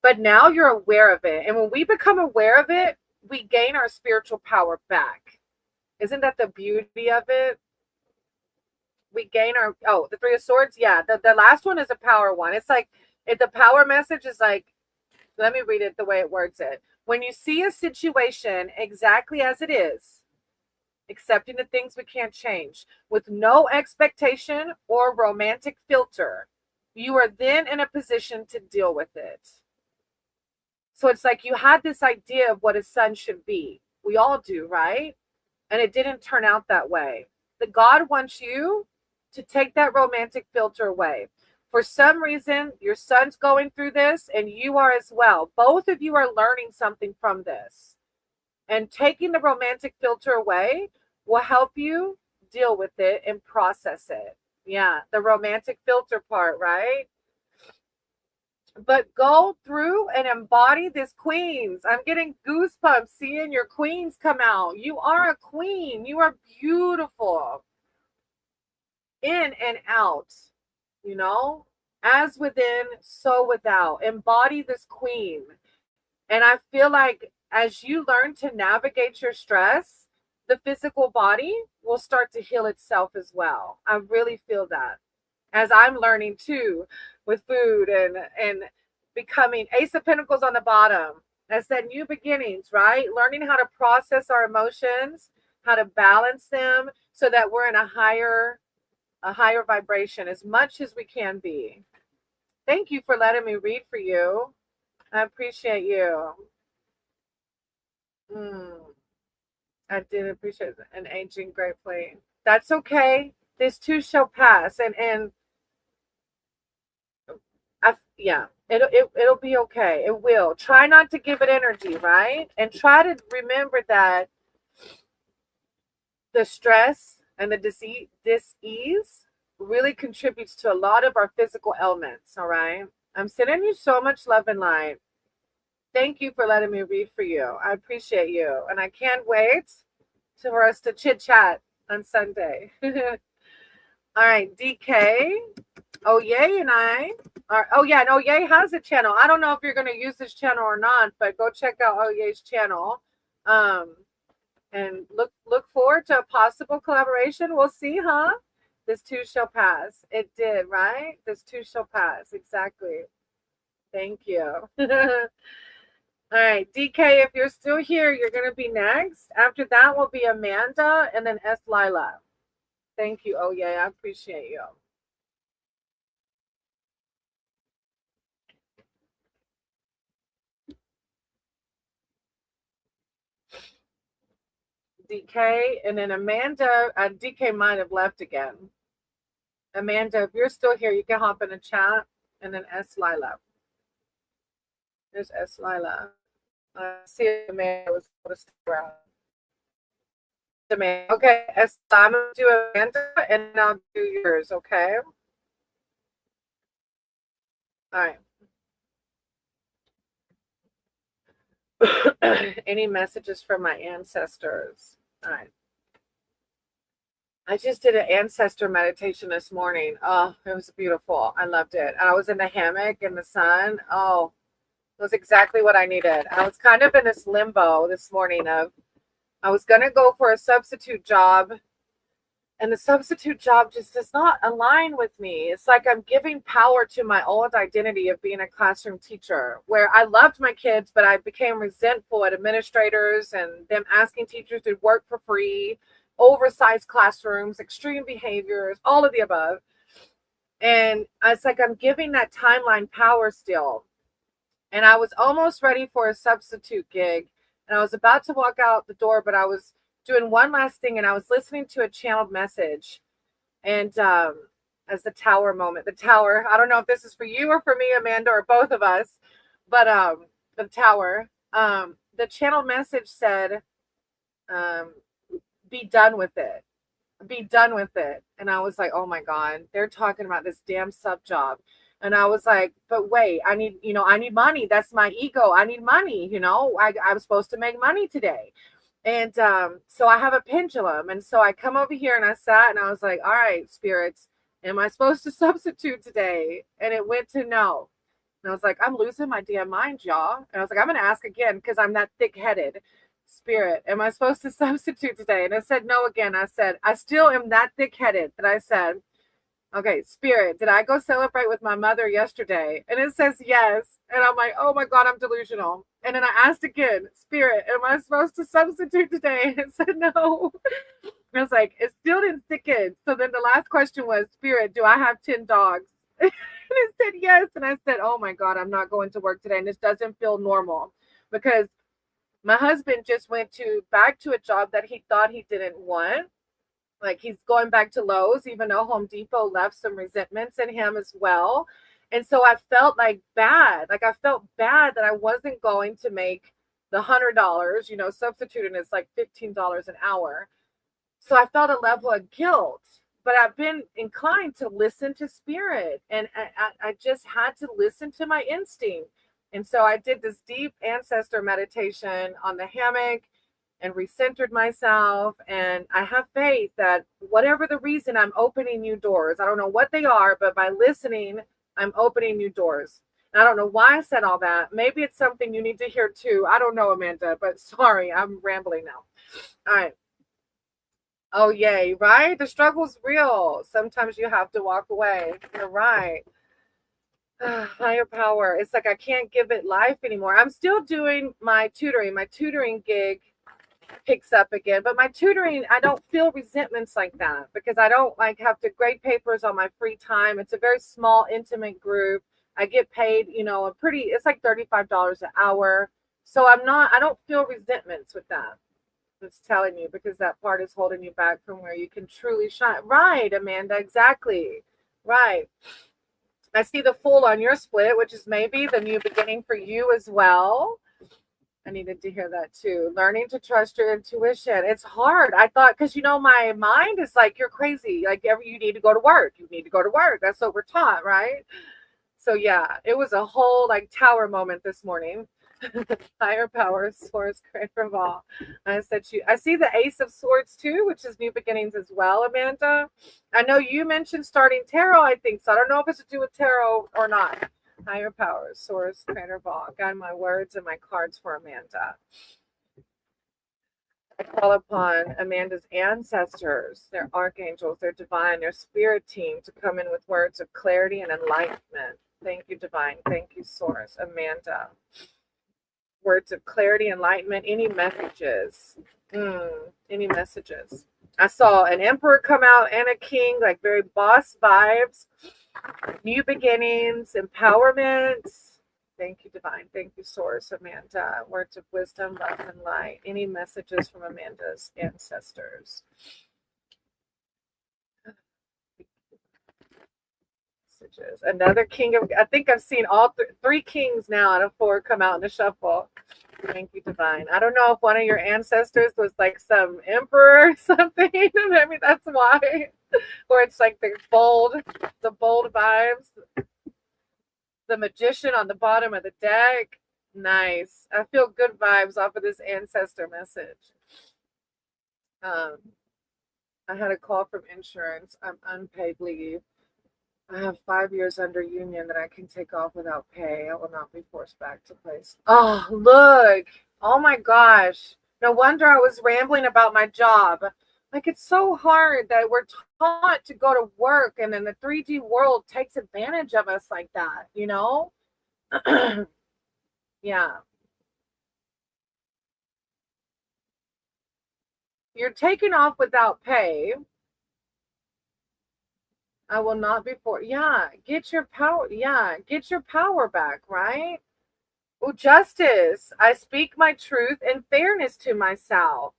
But now you're aware of it. And when we become aware of it, we gain our spiritual power back. Isn't that the beauty of it? We gain our, the Three of Swords. Yeah, the last one is a power one. It's like, the power message is like, let me read it the way it words it. When you see a situation exactly as it is, accepting the things we can't change, with no expectation or romantic filter, you are then in a position to deal with it. So it's like you had this idea of what a son should be. We all do, right? And it didn't turn out that way. The God wants you to take that romantic filter away. For some reason, your son's going through this and you are as well. Both of you are learning something from this. And taking the romantic filter away will help you deal with it and process it. Yeah, the romantic filter part, right? But go through and embody this queens. I'm getting goosebumps seeing your queens come out. You are a queen. You are beautiful. In and out, you know, as within, so without. Embody this queen. And I feel like as you learn to navigate your stress, the physical body will start to heal itself as well. I really feel that. As I'm learning too, with food and becoming Ace of Pentacles on the bottom. That's that new beginnings, right? Learning how to process our emotions, how to balance them so that we're in a higher vibration as much as we can be. Thank you for letting me read for you. I appreciate you. I did appreciate an aging gratefully. That's okay. This too shall pass. And it'll be okay. It will. Try not to give it energy, right? And try to remember that the stress and the dis-ease really contributes to a lot of our physical ailments, all right? I'm sending you so much love and light. Thank you for letting me read for you. I appreciate you. And I can't wait for us to chit-chat on Sunday. All right, DK. Oh, yay, and I are, oh yeah, and Oh Yay has a channel. I don't know if you're going to use this channel or not, but go check out Oh Yay's channel. And look forward to a possible collaboration. We'll see, huh? This too shall pass. It did, right? This too shall pass. Exactly. Thank you. All right, DK, if you're still here, you're going to be next. After that will be Amanda and then S. Lila. Thank you. Oh, yeah, I appreciate you. DK and then Amanda. DK might have left again. Amanda, if you're still here, you can hop in a chat and then S. Lila. There's S. Lila. See if Amanda was able to stick around. Amanda. Okay, S. I'm going to do Amanda and then I'll do yours, okay? All right. Any messages from my ancestors? All right. I just did an ancestor meditation this morning. Oh, it was beautiful. I loved it. I was in the hammock in the sun. Oh, it was exactly what I needed. I was kind of in this limbo this morning of I was going to go for a substitute job, and the substitute job just does not align with me. It's like I'm giving power to my old identity of being a classroom teacher, where I loved my kids, but I became resentful at administrators and them asking teachers to work for free, oversized classrooms, extreme behaviors, all of the above. And it's like I'm giving that timeline power still. And I was almost ready for a substitute gig. And I was about to walk out the door, but I was doing one last thing, and I was listening to a channeled message. And as the tower moment, the tower, I don't know if this is for you or for me, Amanda, or both of us, but the tower, the channeled message said, be done with it. Be done with it. And I was like, oh my God, they're talking about this damn sub job. And I was like, but wait, I need money. That's my ego. I need money. I'm supposed to make money today. And so I have a pendulum. And so I come over here and I sat and I was like, all right, spirits, am I supposed to substitute today? And it went to no. And I was like, I'm losing my damn mind, y'all. And I was like, I'm going to ask again because I'm that thick-headed. Spirit, am I supposed to substitute today? And I said no again. I said, I still am that thick-headed that I said, okay, Spirit, did I go celebrate with my mother yesterday? And it says yes. And I'm like, oh my God, I'm delusional. And then I asked again, Spirit, am I supposed to substitute today? And it said no. I was like, it still didn't stick in. So then the last question was, Spirit, do I have 10 dogs? And it said yes. And I said, oh my God, I'm not going to work today. And this doesn't feel normal because my husband just went back to a job that he thought he didn't want. Like he's going back to Lowe's, even though Home Depot left some resentments in him as well. And so I felt like bad. Like I felt bad that I wasn't going to make the $100, substituting is like $15 an hour. So I felt a level of guilt, but I've been inclined to listen to Spirit. And I just had to listen to my instinct. And so I did this deep ancestor meditation on the hammock and recentered myself. And I have faith that whatever the reason, I'm opening new doors. I don't know what they are, but by listening, I'm opening new doors. And I don't know why I said all that. Maybe it's something you need to hear too. I don't know, Amanda, but sorry, I'm rambling now. All right. Oh, yay, right? The struggle's real. Sometimes you have to walk away. You're right. Higher power. It's like I can't give it life anymore. I'm still doing my tutoring. My tutoring gig picks up again, but my tutoring, I don't feel resentments like that because I don't have to grade papers on my free time. It's a very small, intimate group. I get paid, it's like $35 an hour. So I don't feel resentments with that. It's telling you because that part is holding you back from where you can truly shine. Right, Amanda, exactly. Right. I see the Fool on your split, which is maybe the new beginning for you as well. I needed to hear that too. Learning to trust your intuition. It's hard. I thought, because my mind is like, you're crazy. Like you need to go to work. You need to go to work. That's what we're taught, right? So yeah, it was a whole tower moment this morning. Higher power, source, creator of all. I said I see the Ace of Swords too, which is new beginnings as well, Amanda. I know you mentioned starting tarot, I think so. I don't know if it's to do with tarot or not. Higher power, source, creator of all. Guide my words and my cards for Amanda. I call upon Amanda's ancestors, their archangels, their divine, their spirit team to come in with words of clarity and enlightenment. Thank you, divine. Thank you, source. Amanda. Words of clarity, enlightenment, any messages. Any messages. I saw an emperor come out and a king, very boss vibes, new beginnings, empowerment. Thank you, divine. Thank you, source. Amanda. Words of wisdom, love, and light. Any messages from Amanda's ancestors? Another king of, I think I've seen all three kings now out of four come out in the shuffle. Thank you, divine. I don't know if one of your ancestors was some emperor or something. Maybe that's why. Or it's the bold vibes. The magician on the bottom of the deck. Nice. I feel good vibes off of this ancestor message. I had a call from insurance. I'm unpaid leave. I have 5 years under union that I can take off without pay. I will not be forced back to place. Oh, look. Oh my gosh. No wonder I was rambling about my job. It's so hard that we're taught to go to work and then the 3D world takes advantage of us like that, Yeah. You're taking off without pay. I will not be for. Yeah, get your power. Yeah, get your power back, right? Oh, justice. I speak my truth and fairness to myself.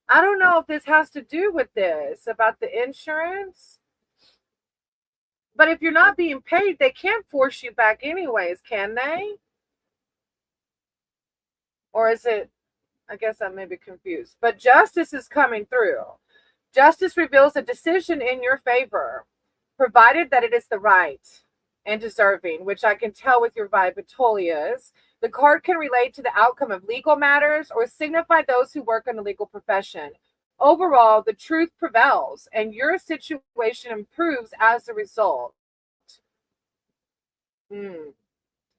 I don't know if this has to do with this about the insurance. But if you're not being paid, they can't force you back anyways, can they? Or is it? I guess I may be confused. But justice is coming through. Justice reveals a decision in your favor, provided that it is the right and deserving, which I can tell with your vibe, Vitolia is. The card can relate to the outcome of legal matters or signify those who work in the legal profession. Overall, the truth prevails and your situation improves as a result.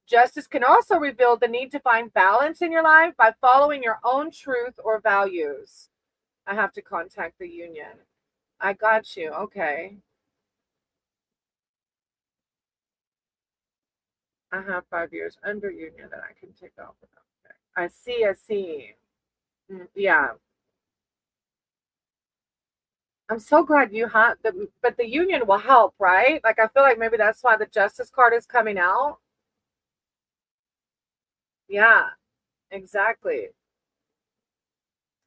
Justice can also reveal the need to find balance in your life by following your own truth or values. I have to contact the union. I got you. Okay. I have 5 years under union that I can take off. Okay. I see. Yeah. I'm so glad you have but the union will help, right? Like, I feel like maybe that's why the justice card is coming out. Yeah, exactly.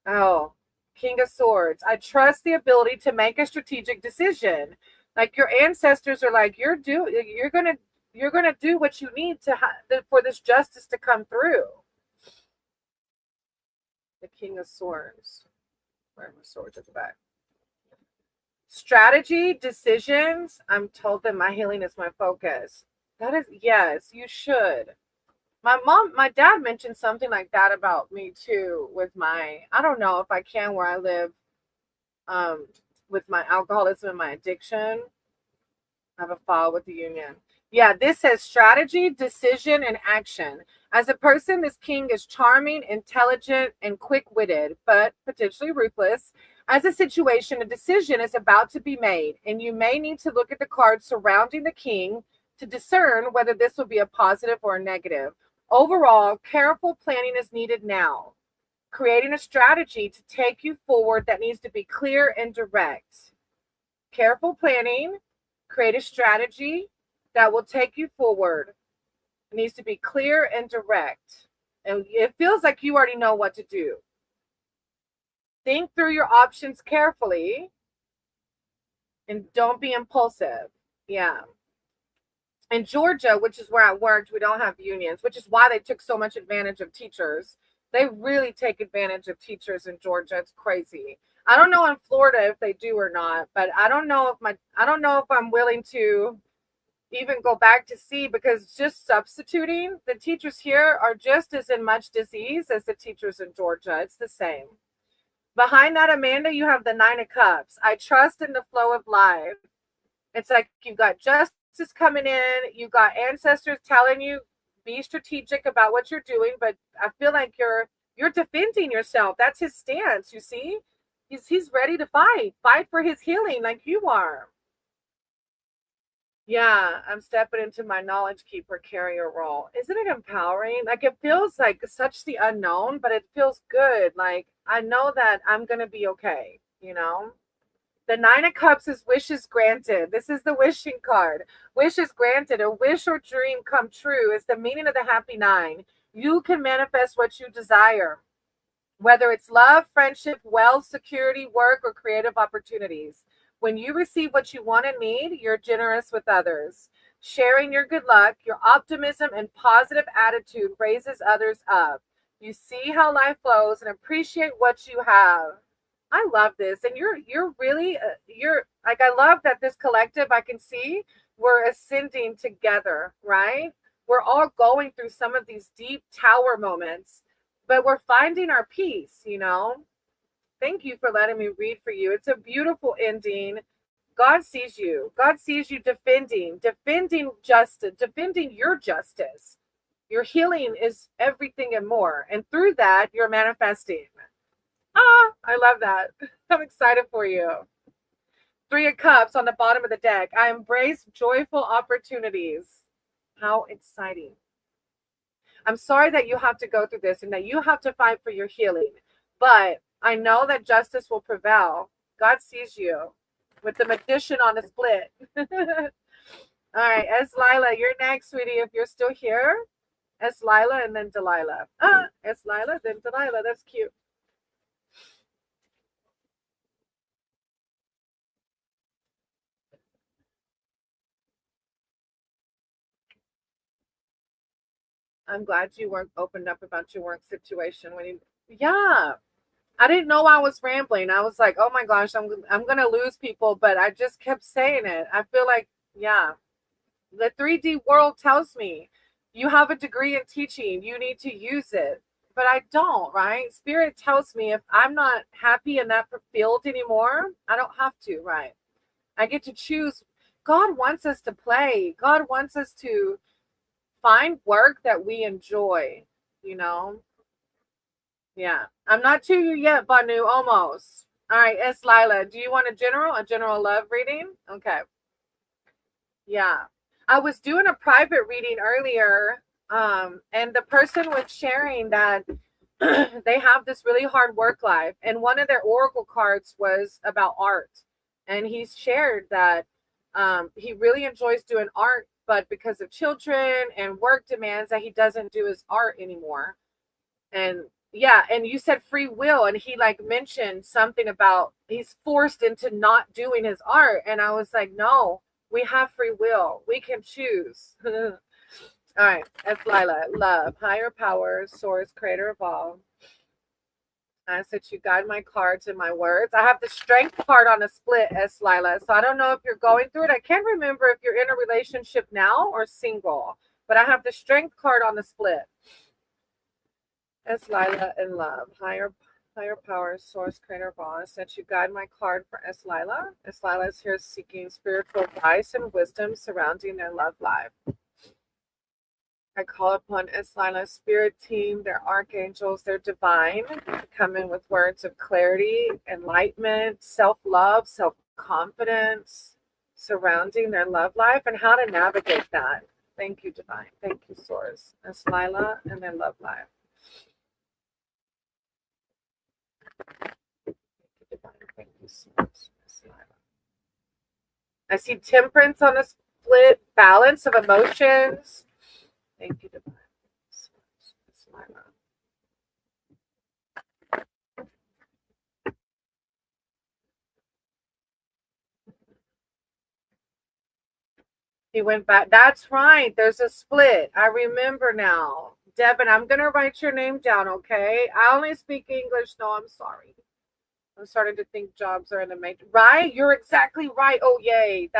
Oh, King of Swords. I trust the ability to make a strategic decision. Like, your ancestors are like, you're gonna do what you need for this justice to come through. The King of Swords. Where are my swords at the back? Strategy, decisions. I'm told that my healing is my focus. That is, yes, you should. My dad mentioned something like that about me too, with I don't know if I can where I live, with my alcoholism and my addiction. I have a file with the union. Yeah, this says strategy, decision, and action. As a person, this king is charming, intelligent, and quick-witted, but potentially ruthless. As a situation, a decision is about to be made, and you may need to look at the cards surrounding the king to discern whether this will be a positive or a negative. Overall, careful planning is needed now. Creating a strategy to take you forward that needs to be clear and direct. Careful planning, create a strategy that will take you forward. It needs to be clear and direct. And it feels like you already know what to do. Think through your options carefully and don't be impulsive. Yeah. In Georgia, which is where I worked, we don't have unions, which is why they took so much advantage of teachers. They really take advantage of teachers in Georgia. It's crazy. I don't know in Florida if they do or not, but I don't know if I'm willing to even go back to see, because just substituting, the teachers here are just as in much disease as the teachers in Georgia. It's the same. Behind that, Amanda, you have the 9 of Cups. I trust in the flow of life. It's like you've got justice coming in. You've got ancestors telling you, be strategic about what you're doing, but I feel like you're defending yourself. That's his stance, you see? He's ready to fight for his healing like you are. Yeah, I'm stepping into my knowledge keeper carrier role. Isn't it empowering? Like, it feels like such the unknown, but it feels good. Like, I know that I'm going to be okay, you know? The 9 of Cups is wishes granted. This is the wishing card. Wishes granted. A wish or dream come true is the meaning of the happy 9. You can manifest what you desire, whether it's love, friendship, wealth, security, work, or creative opportunities. When you receive what you want and need, you're generous with others. Sharing your good luck, your optimism, and positive attitude raises others up. You see how life flows and appreciate what you have. I love this. And you're really, you're like, I love that this collective, I can see we're ascending together, right? We're all going through some of these deep tower moments, but we're finding our peace, you know? Thank you for letting me read for you. It's a beautiful ending. God sees you. God sees you defending justice, defending your justice. Your healing is everything and more. And through that, you're manifesting. I love that. I'm excited for you. 3 of Cups on the bottom of the deck. I embrace joyful opportunities. How exciting. I'm sorry that you have to go through this and that you have to fight for your healing. But I know that justice will prevail. God sees you with the magician on a split. All right, Es Lila, you're next, sweetie, if you're still here. Es Lila and then Delilah. Es Lila, then Delilah. That's cute. I'm glad you weren't opened up about your work situation when you, yeah. I didn't know I was rambling. I was like, oh my gosh, I'm gonna lose people, but I just kept saying it. I feel like, yeah, the 3D world tells me you have a degree in teaching, you need to use it. But I don't, right? Spirit tells me if I'm not happy in that field anymore, I don't have to, right? I get to choose. God wants us to play. God wants us to find work that we enjoy, you know? Yeah. I'm not to you yet, Banu, almost. All right, S. Lila, do you want a general love reading? Okay. Yeah. I was doing a private reading earlier, and the person was sharing that they have this really hard work life, and one of their oracle cards was about art. And he shared that he really enjoys doing art, but because of children and work demands that he doesn't do his art anymore. And yeah, and you said free will, and he like mentioned something about he's forced into not doing his art. And I was like, no, we have free will. We can choose. All right, that's Lila. Love, higher power, source, creator of all. I said you guide my cards and my words. I have the strength card on a split, S. Lila. So I don't know if you're going through it. I can't remember if you're in a relationship now or single, but I have the strength card on the split. S. Lila in love, higher power, source, creator of all. I said you guide my card for S. Lila. S. Lila is here seeking spiritual advice and wisdom surrounding their love life. I call upon S. Lila's spirit team, their archangels, their divine, to come in with words of clarity, enlightenment, self-love, self-confidence surrounding their love life and how to navigate that. Thank you, divine. Thank you, source. S. Lila and their love life. Thank you, source. S. Lila. I see temperance on a split, balance of emotions. Thank you, divine. He went back. That's right. There's a split. I remember now. Devin, I'm going to write your name down, okay? I only speak English. No, I'm sorry. I'm starting to think jobs are in the matrix. Right? You're exactly right. Oh, yay.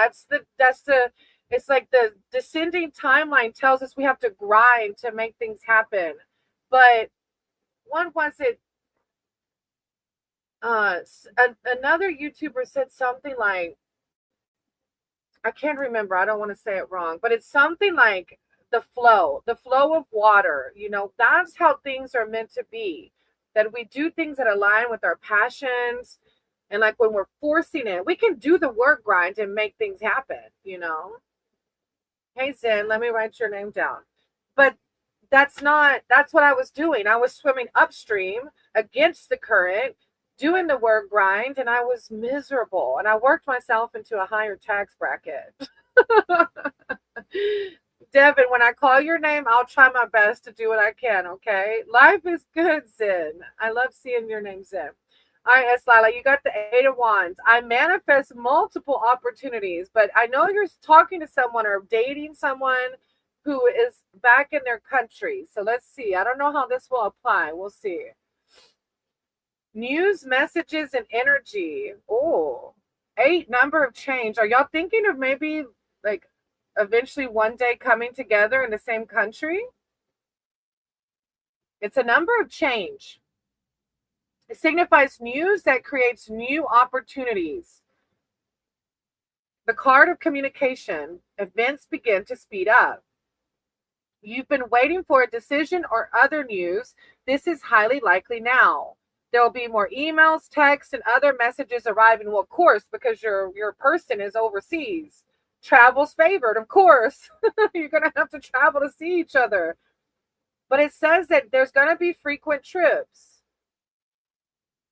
It's like the descending timeline tells us we have to grind to make things happen. But what was it? Another YouTuber said something like, I can't remember. I don't want to say it wrong, but it's something like the flow of water. That's how things are meant to be. That we do things that align with our passions. And like when we're forcing it, we can do the work grind and make things happen. Hey, Zen, let me write your name down. But that's what I was doing. I was swimming upstream against the current, doing the work grind, and I was miserable. And I worked myself into a higher tax bracket. Devin, when I call your name, I'll try my best to do what I can, okay? Life is good, Zen. I love seeing your name, Zen. All right, S. Lila, you got the 8 of Wands. I manifest multiple opportunities, but I know you're talking to someone or dating someone who is back in their country. So let's see. I don't know how this will apply. We'll see. News, messages, and energy. Oh, 8, number of change. Are y'all thinking of maybe like eventually one day coming together in the same country? It's a number of change. It signifies news that creates new opportunities. The card of communication. Events begin to speed up. You've been waiting for a decision or other news. This is highly likely now. There will be more emails, texts, and other messages arriving. Well, of course, because your person is overseas. Travel's favored, of course. You're going to have to travel to see each other. But it says that there's going to be frequent trips.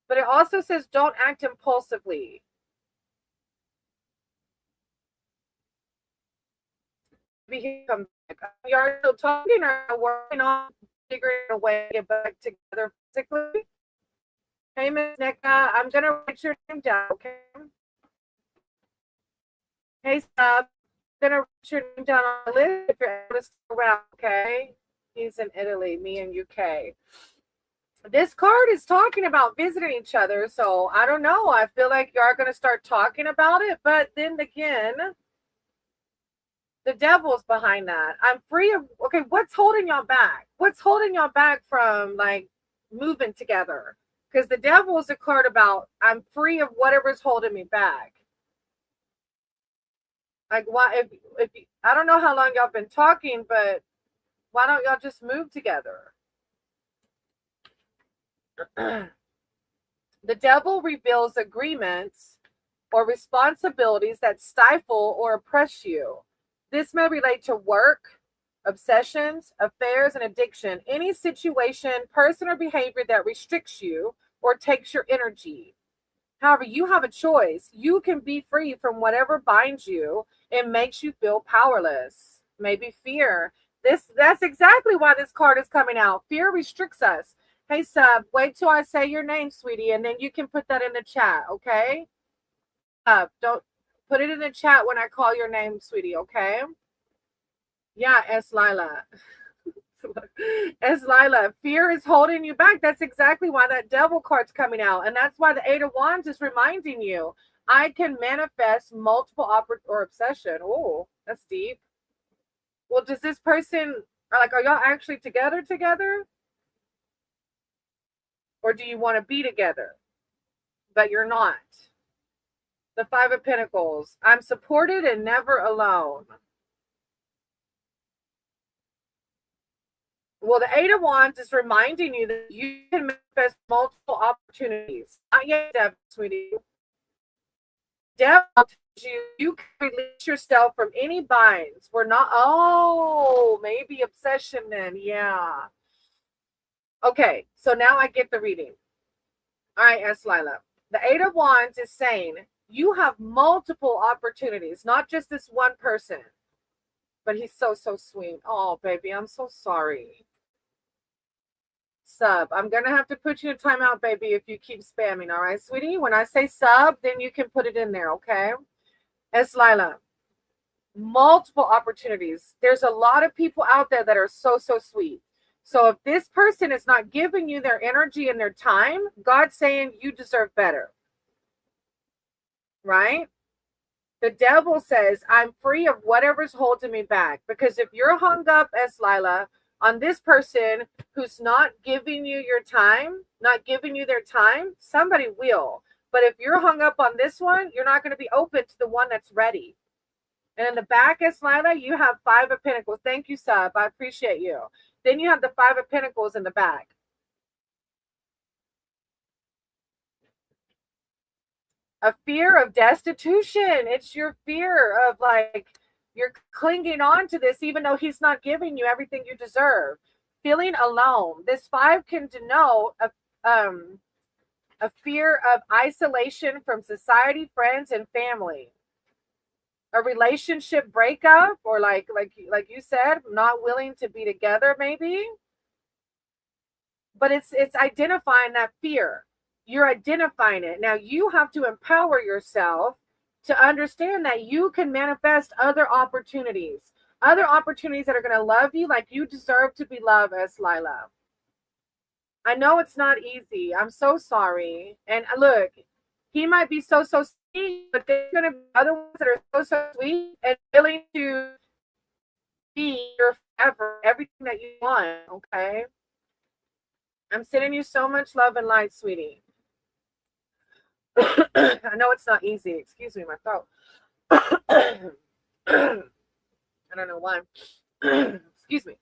But it also says don't act impulsively. Come back. You are still talking or working on figuring a way to get back together physically? Hey, Ms. Nika, I'm going to write your name down, okay? Hey, Sub, I'm going to write your name down on the list if you're able to stick around, okay? He's in Italy, me in UK. This card is talking about visiting each other. So I don't know. I feel like you are going to start talking about it. But then again, the devil's behind that. I'm free of, okay, what's holding y'all back? What's holding y'all back from like moving together? Because the devil is a card about I'm free of whatever's holding me back. Like, why, if I don't know how long y'all been talking, but why don't y'all just move together? The devil reveals agreements or responsibilities that stifle or oppress you. This may relate to work, obsessions, affairs, and addiction. Any situation, person, or behavior that restricts you or takes your energy. However, you have a choice. You can be free from whatever binds you and makes you feel powerless. Maybe fear. That's exactly why this card is coming out. Fear restricts us. Hey, sub, wait till I say your name, sweetie, and then you can put that in the chat, okay? Don't put it in the chat when I call your name, sweetie, okay? Yeah, S. Lila. As Lila, fear is holding you back. That's exactly why that devil card's coming out. And that's why the Eight of Wands is reminding you, I can manifest multiple or obsession. Oh, that's deep. Well, does this person, are y'all actually together? Or do you want to be together? But you're not. The Five of Pentacles. I'm supported and never alone. Well, the Eight of Wands is reminding you that you can manifest multiple opportunities. Not yet, Deb, sweetie. Devil tells you can release yourself from any binds. We're not, maybe obsession then. Yeah. Okay, so now I get the reading. All right, S. Lila. The Eight of Wands is saying you have multiple opportunities, not just this one person. But he's so sweet. Oh, baby, I'm so sorry. Sub. I'm going to have to put you in timeout, baby, if you keep spamming. All right, sweetie? When I say sub, then you can put it in there, okay? S. Lila. Multiple opportunities. There's a lot of people out there that are so sweet. So if this person is not giving you their energy and their time, God's saying you deserve better. Right? The devil says, I'm free of whatever's holding me back. Because if you're hung up, as Lila, on this person who's not giving you your time, not giving you their time, somebody will. But if you're hung up on this one, you're not going to be open to the one that's ready. And in the back, as Lila, you have Five of Pentacles. Thank you, sub. I appreciate you. Then you have the Five of Pentacles in the back. A fear of destitution. It's your fear of like, you're clinging on to this, even though he's not giving you everything you deserve. Feeling alone. This five can denote a fear of isolation from society, friends, and family. A relationship breakup, or like you said, not willing to be together, maybe. But it's identifying that fear. You're identifying it. Now you have to empower yourself to understand that you can manifest other opportunities that are going to love you like you deserve to be loved, as Lila. I know it's not easy. I'm so sorry. And look, he might be so sweet, but there's going to be other ones that are so sweet and willing to be your forever, everything that you want, okay? I'm sending you so much love and light, sweetie. I know it's not easy. Excuse me, my throat. I don't know why. Excuse me.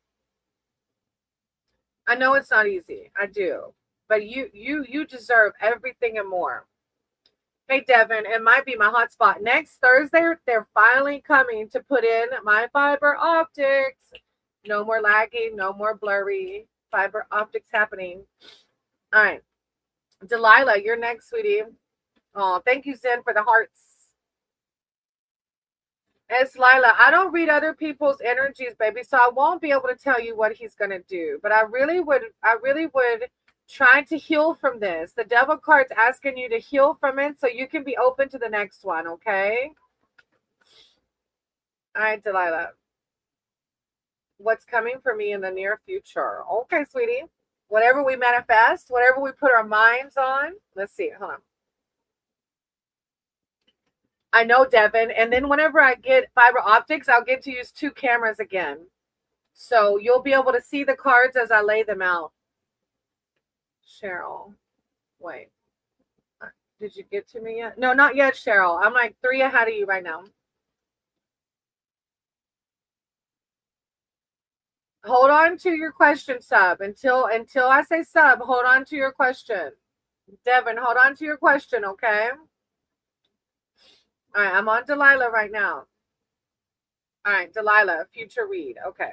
I know it's not easy. I do. But you deserve everything and more. Hey, Devin, it might be my hotspot. Next Thursday, they're finally coming to put in my fiber optics. No more lagging, no more blurry. Fiber optics happening. All right. Delilah, you're next, sweetie. Oh, thank you, Zen, for the hearts. It's Lila. I don't read other people's energies, baby, so I won't be able to tell you what he's gonna do. But I really would try to heal from this. The devil card's asking you to heal from it so you can be open to the next one, okay? All right, Delilah. What's coming for me in the near future? Okay, sweetie. Whatever we manifest, whatever we put our minds on. Let's see. Hold on. I know, Devin. And then whenever I get fiber optics, I'll get to use 2 cameras again. So you'll be able to see the cards as I lay them out. Cheryl. Wait. Did you get to me yet? No, not yet, Cheryl. I'm like 3 ahead of you right now. Hold on to your question, sub. Until I say sub, hold on to your question. Devin, hold on to your question, okay? All right, I'm on Delilah right now. All right, Delilah, future read. Okay.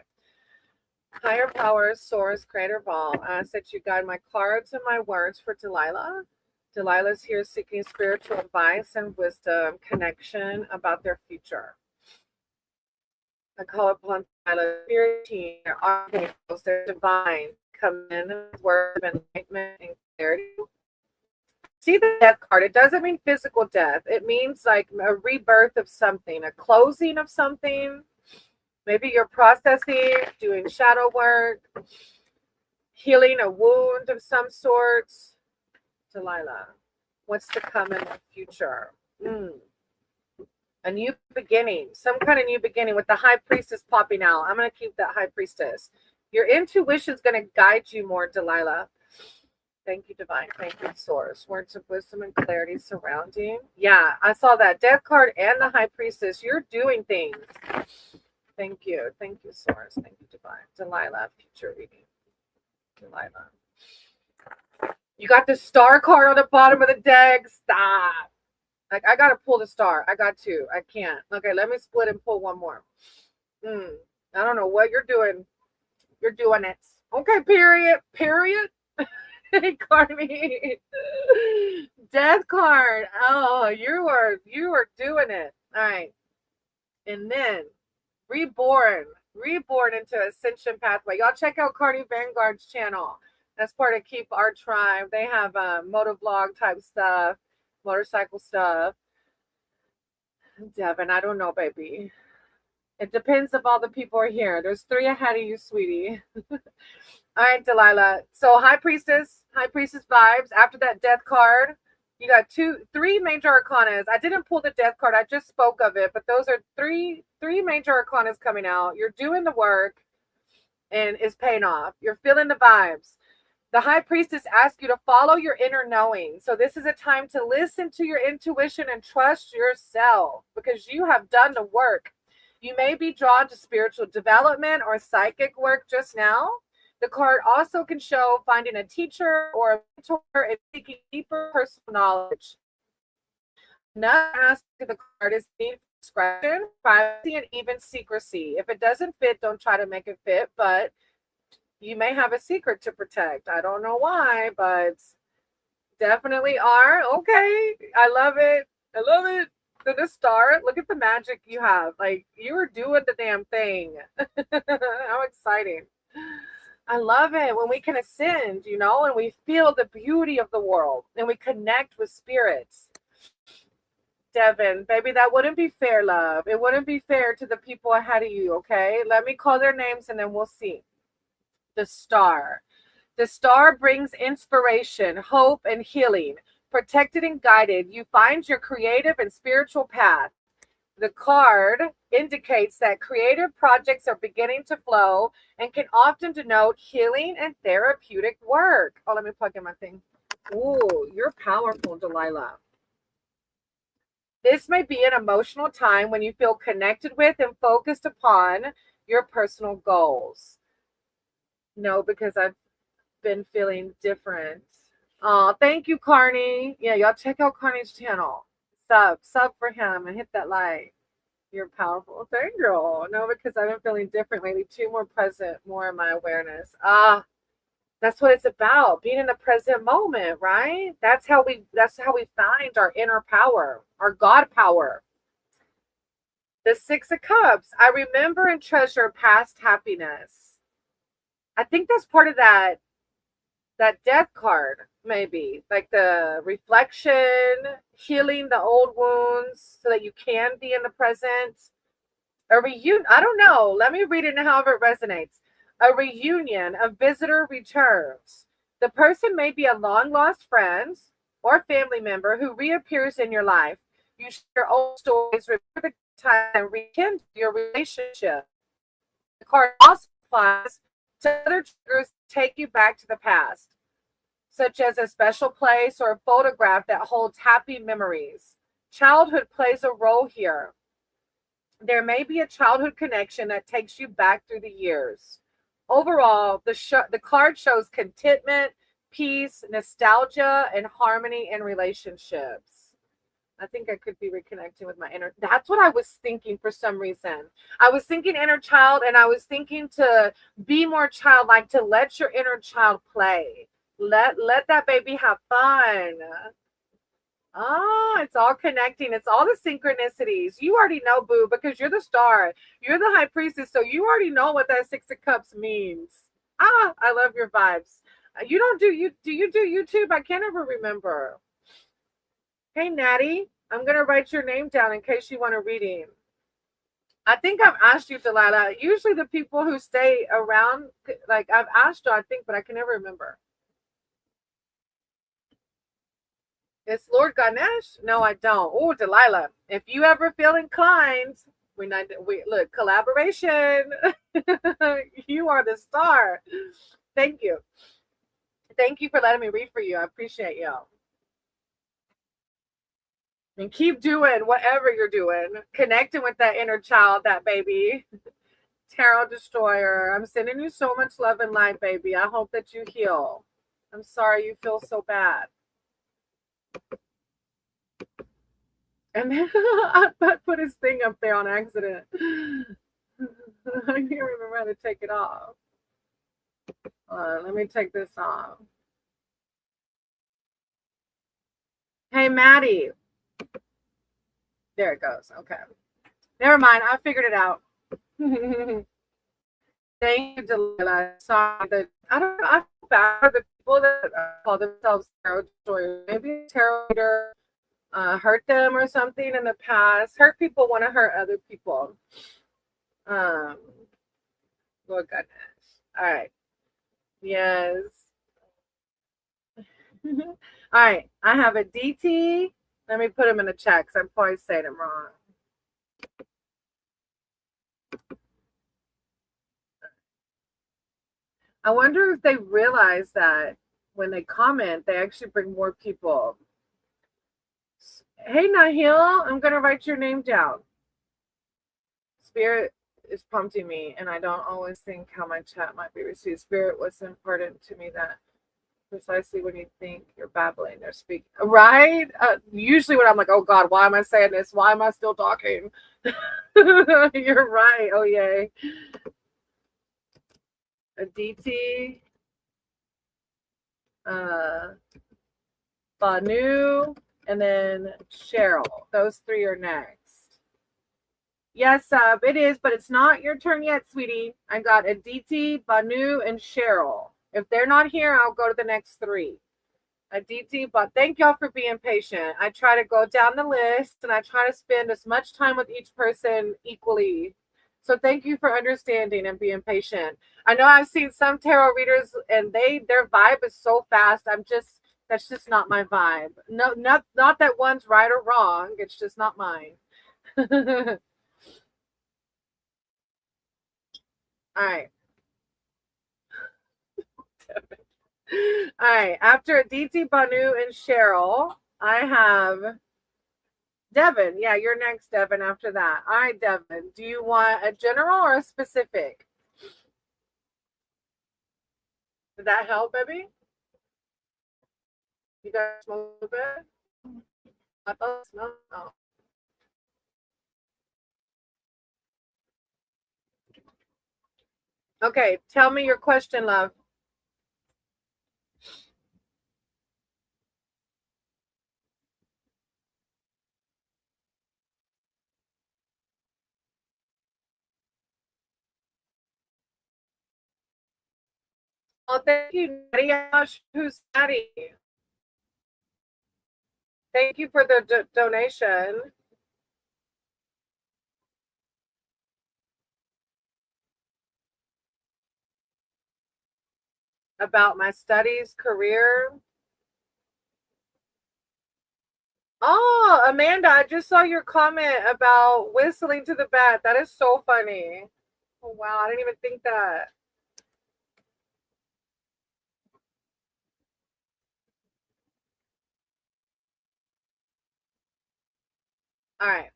Higher powers, source, creator of all. I ask that you guide my cards and my words for Delilah. Delilah's here seeking spiritual advice and wisdom, connection about their future. I call upon Delilah, spirit team, their archangels, their divine, come in with words of enlightenment and clarity. See the death card. It doesn't mean physical death. It means like a rebirth of something, a closing of something. Maybe you're processing, doing shadow work, healing a wound of some sorts. Delilah, what's to come in the future? A new beginning, some kind of new beginning with the high priestess popping out. I'm going to keep that high priestess. Your intuition is going to guide you more, Delilah. Thank you, divine. Thank you, source. Words of wisdom and clarity surrounding. Yeah, I saw that death card and the high priestess. You're doing things. Thank you. Thank you, source. Thank you, divine. Delilah, future reading. Delilah. You got the star card on the bottom of the deck. Stop. Like, I got to pull the star. I got to. I can't. Okay, let me split and pull one more. I don't know what you're doing. You're doing it. Okay, period. Period. Carmi. Death card. Oh, you are doing it. All right. And then reborn into ascension pathway. Y'all check out Cardi Vanguard's channel. That's part of Keep Our Tribe. They have motovlog type stuff, motorcycle stuff. Devin, I don't know, baby. It depends if all the people are here. There's 3 ahead of you, sweetie. All right, Delilah. So high priestess vibes. After that death card, you got 3 major arcanas. I didn't pull the death card. I just spoke of it, but those are three major arcanas coming out. You're doing the work and it's paying off. You're feeling the vibes. The high priestess asks you to follow your inner knowing. So this is a time to listen to your intuition and trust yourself because you have done the work. You may be drawn to spiritual development or psychic work just now. The card also can show finding a teacher or a mentor and seeking deeper personal knowledge. Another aspect of the card is need discretion, privacy, and even secrecy. If it doesn't fit, don't try to make it fit, but you may have a secret to protect. I don't know why, but definitely are. Okay. I love it. I love it. To the star, look at the magic you have. Like, you are doing the damn thing. How exciting. I love it when we can ascend, and we feel the beauty of the world and we connect with spirits. Devin, baby, that wouldn't be fair, love. It wouldn't be fair to the people ahead of you, okay? Let me call their names and then we'll see. The star. The star brings inspiration, hope, and healing. Protected and guided, you find your creative and spiritual path. The card indicates that creative projects are beginning to flow and can often denote healing and therapeutic work. Oh, let me plug in my thing. Ooh, you're powerful, Delilah. This may be an emotional time when you feel connected with and focused upon your personal goals. No, because I've been feeling different. Oh, thank you, Carney. Yeah, y'all check out Carney's channel. Sub for him and hit that like. You're powerful. Thank you. No, because I've been feeling different lately too, more present, more in my awareness. That's what it's about, being in the present moment, right? That's how we find our inner power, our God power. The 6 of Cups. I remember and treasure past happiness. I think that's part of that death card, maybe. Like the reflection, healing the old wounds so that you can be in the present. A reunion. I don't know. Let me read it and however it resonates. A reunion, a visitor returns. The person may be a long lost friend or family member who reappears in your life. You share old stories, remember the time, and rekindle your relationship. The card also applies to other triggers that take you back to the past, such as a special place or a photograph that holds happy memories. Childhood plays a role here. There may be a childhood connection that takes you back through the years. Overall, the card shows contentment, peace, nostalgia, and harmony in relationships. I think I could be reconnecting with my inner. That's what I was thinking for some reason. I was thinking inner child, and I was thinking to be more childlike, to let your inner child play. Let that baby have fun. Oh, it's all connecting. It's all the synchronicities. You already know, boo, because you're the star. You're the high priestess, so you already know what that Six of Cups means. Ah, I love your vibes. You don't do you do you do YouTube? I can't ever remember. Hey, Natty, I'm gonna write your name down in case you want a reading. I think I've asked you, Delilah. Usually the people who stay around, like I've asked you, I think, but I can never remember. It's Lord Ganesh? No, I don't. Oh, Delilah, if you ever feel inclined, we look, collaboration. You are the star. Thank you. Thank you for letting me read for you. I appreciate you. And keep doing whatever you're doing. Connecting with that inner child, that baby. Tarot Destroyer. I'm sending you so much love and light, baby. I hope that you heal. I'm sorry you feel so bad. And then I put his thing up there on accident. I can't remember how to take it off. Let me take this off. Hey, Maddie. There it goes. Okay. Never mind. I figured it out. Thank you, Delilah. Sorry that I don't know. I feel bad for the people that call themselves tarot destroyers. Maybe a tarot reader hurt them or something in the past. Hurt people want to hurt other people. Lord goodness. All right. Yes. All right. I have a DT. Let me put them in the chat because I'm probably saying them wrong. I wonder if they realize that when they comment, they actually bring more people. Hey, Nahil, I'm going to write your name down. Spirit is prompting me, and I don't always think how my chat might be received. Spirit was important to me that precisely when you think you're babbling, they're speaking. Right? Usually when I'm like, oh, God, why am I saying this? Why am I still talking? You're right. Oh, yay. A DT. Banu. And then Cheryl. Those three are next. Yes, it is, but it's not your turn yet, sweetie. I got Aditi, Banu, and Cheryl. If they're not here, I'll go to the next three. Aditi, but thank y'all for being patient. I try to go down the list and I try to spend as much time with each person equally. So thank you for understanding and being patient. I know I've seen some tarot readers and their vibe is so fast. That's just not my vibe. No, not that one's right or wrong. It's just not mine. All right. All right. After Aditi, Banu, and Cheryl, I have Devin. Yeah, you're next, Devin, after that. All right, Devin. Do you want a general or a specific? Did that help, baby? You guys smoke a bit? I thought no. Oh. Okay, tell me your question, love. Oh, thank you, Nadia. Who's Natty? Thank you for the donation. about my studies, career. Oh, Amanda, I just saw your comment about whistling to the bat. That is so funny. Oh, wow, I didn't even think that. All right.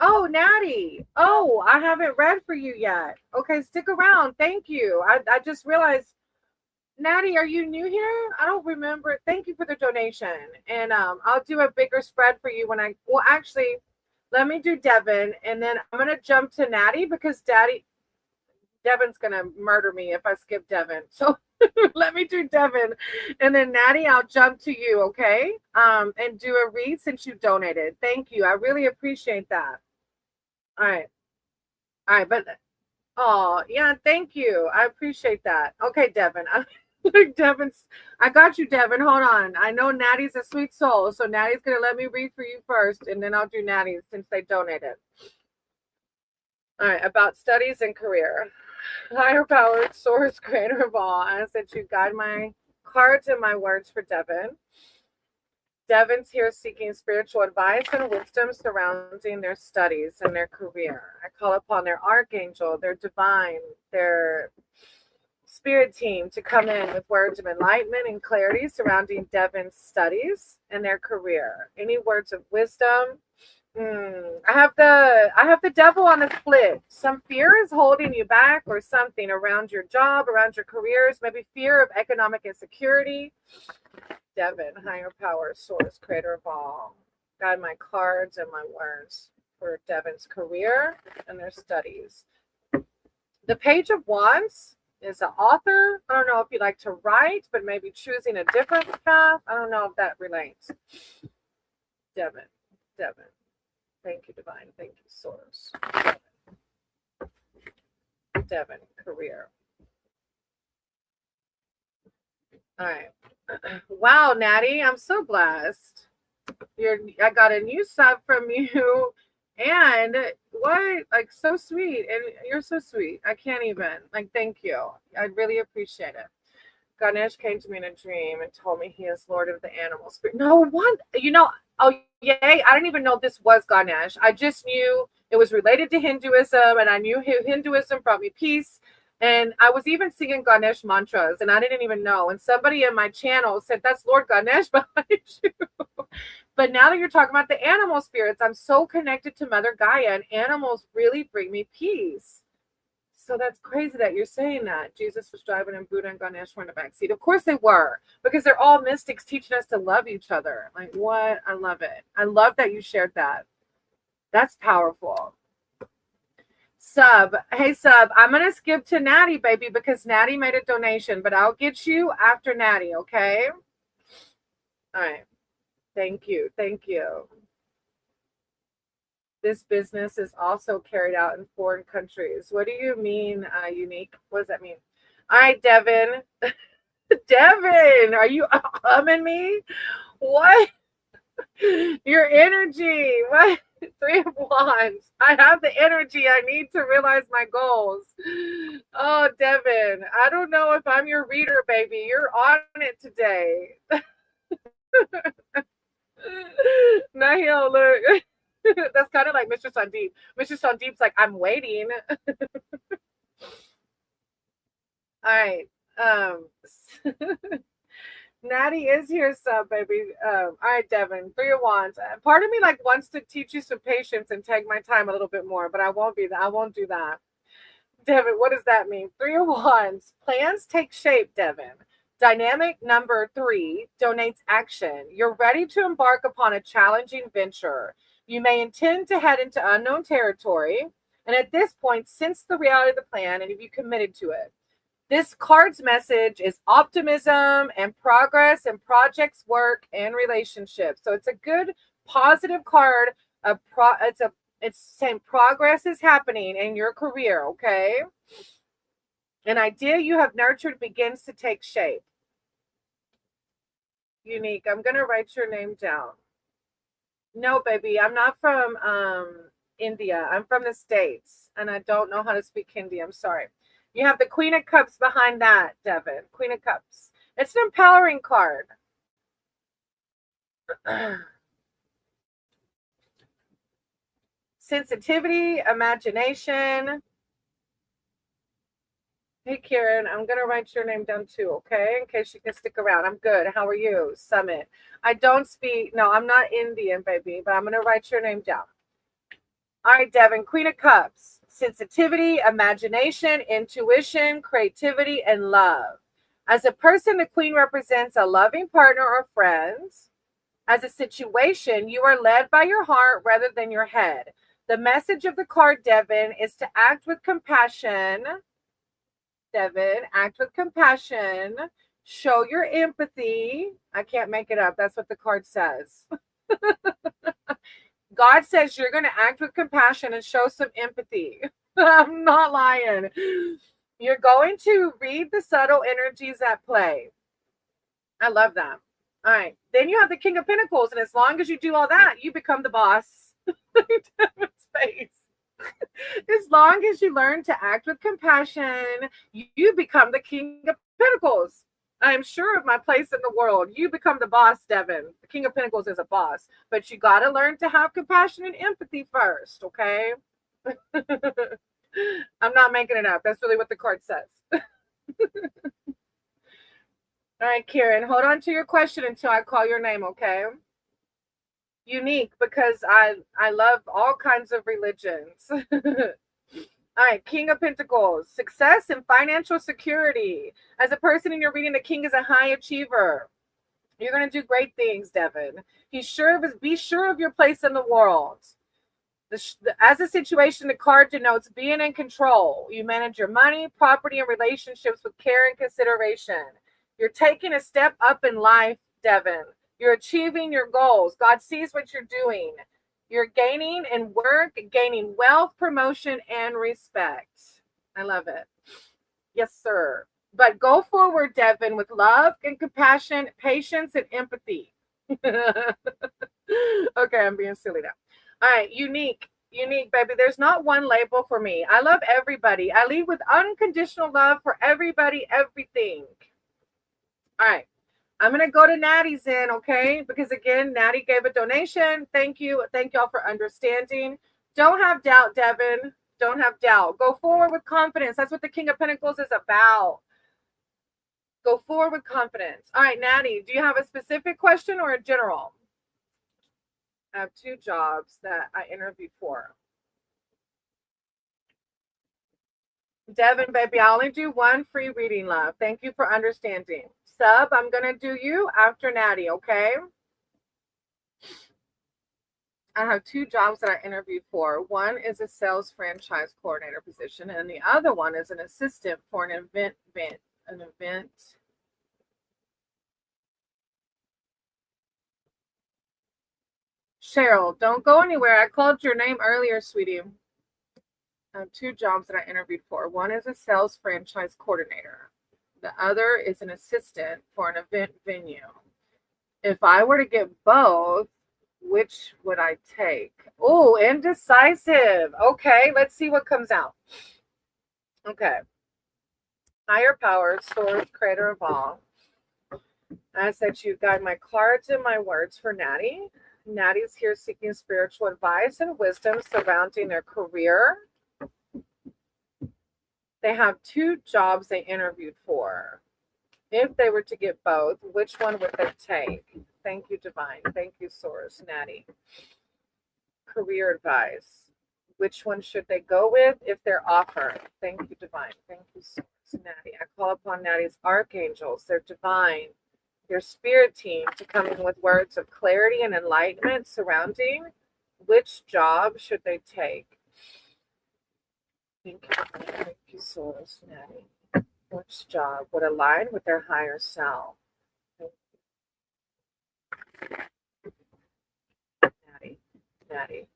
Oh, Natty. Oh, I haven't read for you yet. Okay, stick around. Thank you. I just realized, Natty, are you new here? I don't remember. Thank you for the donation. And I'll do a bigger spread for you when well, actually, let me do Devin, and then I'm gonna jump to Natty because Devin's gonna murder me if I skip Devin. So let me do Devin, and then Natty, I'll jump to you, okay? And do a read since you donated. Thank you. I really appreciate that. All right. All right, but oh yeah, thank you. I appreciate that. Okay, Devin. Devin's I got you, Devin. Hold on. I know Natty's a sweet soul, so Natty's gonna let me read for you first, and then I'll do Natty's since they donated. All right, about studies and career. Higher powered source, creator of all. I said you guide my cards and my words for Devin. Devin's here seeking spiritual advice and wisdom surrounding their studies and their career. I call upon their archangel, their divine, their spirit team to come in with words of enlightenment and clarity surrounding Devin's studies and their career. Any words of wisdom? I have the devil on the split. Some fear is holding you back or something around your job, around your careers, maybe fear of economic insecurity. Devin, higher power, source, creator of all. Guide my cards and my words for Devin's career and their studies. The Page of Wands is an author. I don't know if you like to write, but maybe choosing a different path. I don't know if that relates. Devin. Thank you, divine. Thank you, source. Devin, career. All right. Wow, Natty, I'm so blessed. I got a new sub from you, and what? Like, so sweet, and you're so sweet. I can't even. Like, thank you. I really appreciate it. Ganesh came to me in a dream and told me he is Lord of the Animal Spirit. No, what? Oh, yay. I didn't even know this was Ganesh. I just knew it was related to Hinduism, and I knew Hinduism brought me peace. And I was even singing Ganesh mantras, and I didn't even know. And somebody in my channel said, that's Lord Ganesh behind you. But now that you're talking about the animal spirits, I'm so connected to Mother Gaia, and animals really bring me peace. So that's crazy that you're saying that. Jesus was driving and Buddha and Ganesh were in the backseat. Of course they were, because they're all mystics teaching us to love each other. Like, what? I love it. I love that you shared that. That's powerful. Sub. Hey, Sub. I'm going to skip to Natty, baby, because Natty made a donation, but I'll get you after Natty, okay? All right. Thank you. Thank you. This business is also carried out in foreign countries. What do you mean, unique? What does that mean? All right, Devin. Devin, are you humming me? What? Your energy. What? 3 of Wands. I have the energy I need to realize my goals. Oh, Devin, I don't know if I'm your reader, baby. You're on it today. Nahil, look. That's kind of like Mr. Sandeep. Mr. Sandeep's like, I'm waiting. All right. Natty is here, sub baby. All right, Devin, 3 of Wands. Part of me like wants to teach you some patience and take my time a little bit more, but I won't do that. Devin, what does that mean? 3 of Wands. Plans take shape, Devin. Dynamic number 3 donates action. You're ready to embark upon a challenging venture. You may intend to head into unknown territory. And at this point, sense the reality of the plan and if you committed to it. This card's message is optimism and progress and projects, work, and relationships. So it's a good, positive card. It's saying progress is happening in your career, okay? An idea you have nurtured begins to take shape. Unique. I'm going to write your name down. No, baby, I'm not from India. I'm from the States, and I don't know how to speak Hindi. I'm sorry. You have the Queen of Cups behind that, Devin. Queen of Cups. It's an empowering card. Sensitivity, imagination. Hey, Karen, I'm going to write your name down too, okay? In case you can stick around. I'm good. How are you? Summit. I don't speak. No, I'm not Indian, baby, but I'm going to write your name down. All right, Devin, Queen of Cups. Sensitivity, imagination, intuition, creativity, and love. As a person, the Queen represents a loving partner or friend. As a situation, you are led by your heart rather than your head. The message of the card, Devin, is to act with compassion. Devin, act with compassion. Show your empathy. I can't make it up. That's what the card says. God says you're going to act with compassion and show some empathy. I'm not lying. You're going to read the subtle energies at play. I love that. All right. Then you have the King of Pentacles. And as long as you do all that, you become the boss. Space. As long as you learn to act with compassion, you become the King of Pentacles. I am sure of my place in the world. You become the boss, Devin. The King of Pentacles is a boss. But you got to learn to have compassion and empathy first, okay? I'm not making it up. That's really what the card says. All right, Karen, hold on to your question until I call your name, okay? Unique, because I love all kinds of religions. All right, King of Pentacles, success and financial security. As a person in your reading, the King is a high achiever. You're going to do great things, Devin. Be sure of your place in the world. As a situation, the card denotes being in control. You manage your money, property, and relationships with care and consideration. You're taking a step up in life, Devin. You're achieving your goals. God sees what you're doing. You're gaining in work, gaining wealth, promotion, and respect. I love it. Yes, sir. But go forward, Devin, with love and compassion, patience, and empathy. Okay, I'm being silly now. All right, unique, baby. There's not one label for me. I love everybody. I lead with unconditional love for everybody, everything. All right. I'm going to go to Natty's in, okay? Because again, Natty gave a donation. Thank you. Thank y'all for understanding. Don't have doubt, Devin. Don't have doubt. Go forward with confidence. That's what the King of Pentacles is about. Go forward with confidence. All right, Natty, do you have a specific question or a general? I have 2 jobs that I interviewed for. Devin, baby, I only do 1 free reading, love. Thank you for understanding. Sub, I'm going to do you after Natty, okay? I have 2 jobs that I interviewed for. One is a sales franchise coordinator position, and the other one is an assistant for an event. Cheryl, don't go anywhere. I called your name earlier, sweetie. I have 2 jobs that I interviewed for. One is a sales franchise coordinator. The other is an assistant for an event venue. If I were to get both, which would I take? Oh, indecisive. Okay, let's see what comes out. Okay. Higher power, source, creator of all. I said you guide my cards and my words for Natty. Natty's here seeking spiritual advice and wisdom surrounding their career. They have 2 jobs they interviewed for. If they were to get both, which one would they take? Thank you, Divine. Thank you, Source. Natty. Career advice. Which one should they go with if they're offered? Thank you, Divine. Thank you, Source. Natty. I call upon Natty's archangels, their divine, your spirit team to come in with words of clarity and enlightenment surrounding which job should they take. Thank you, Source. Natty. Which job would align with their higher self? Natty.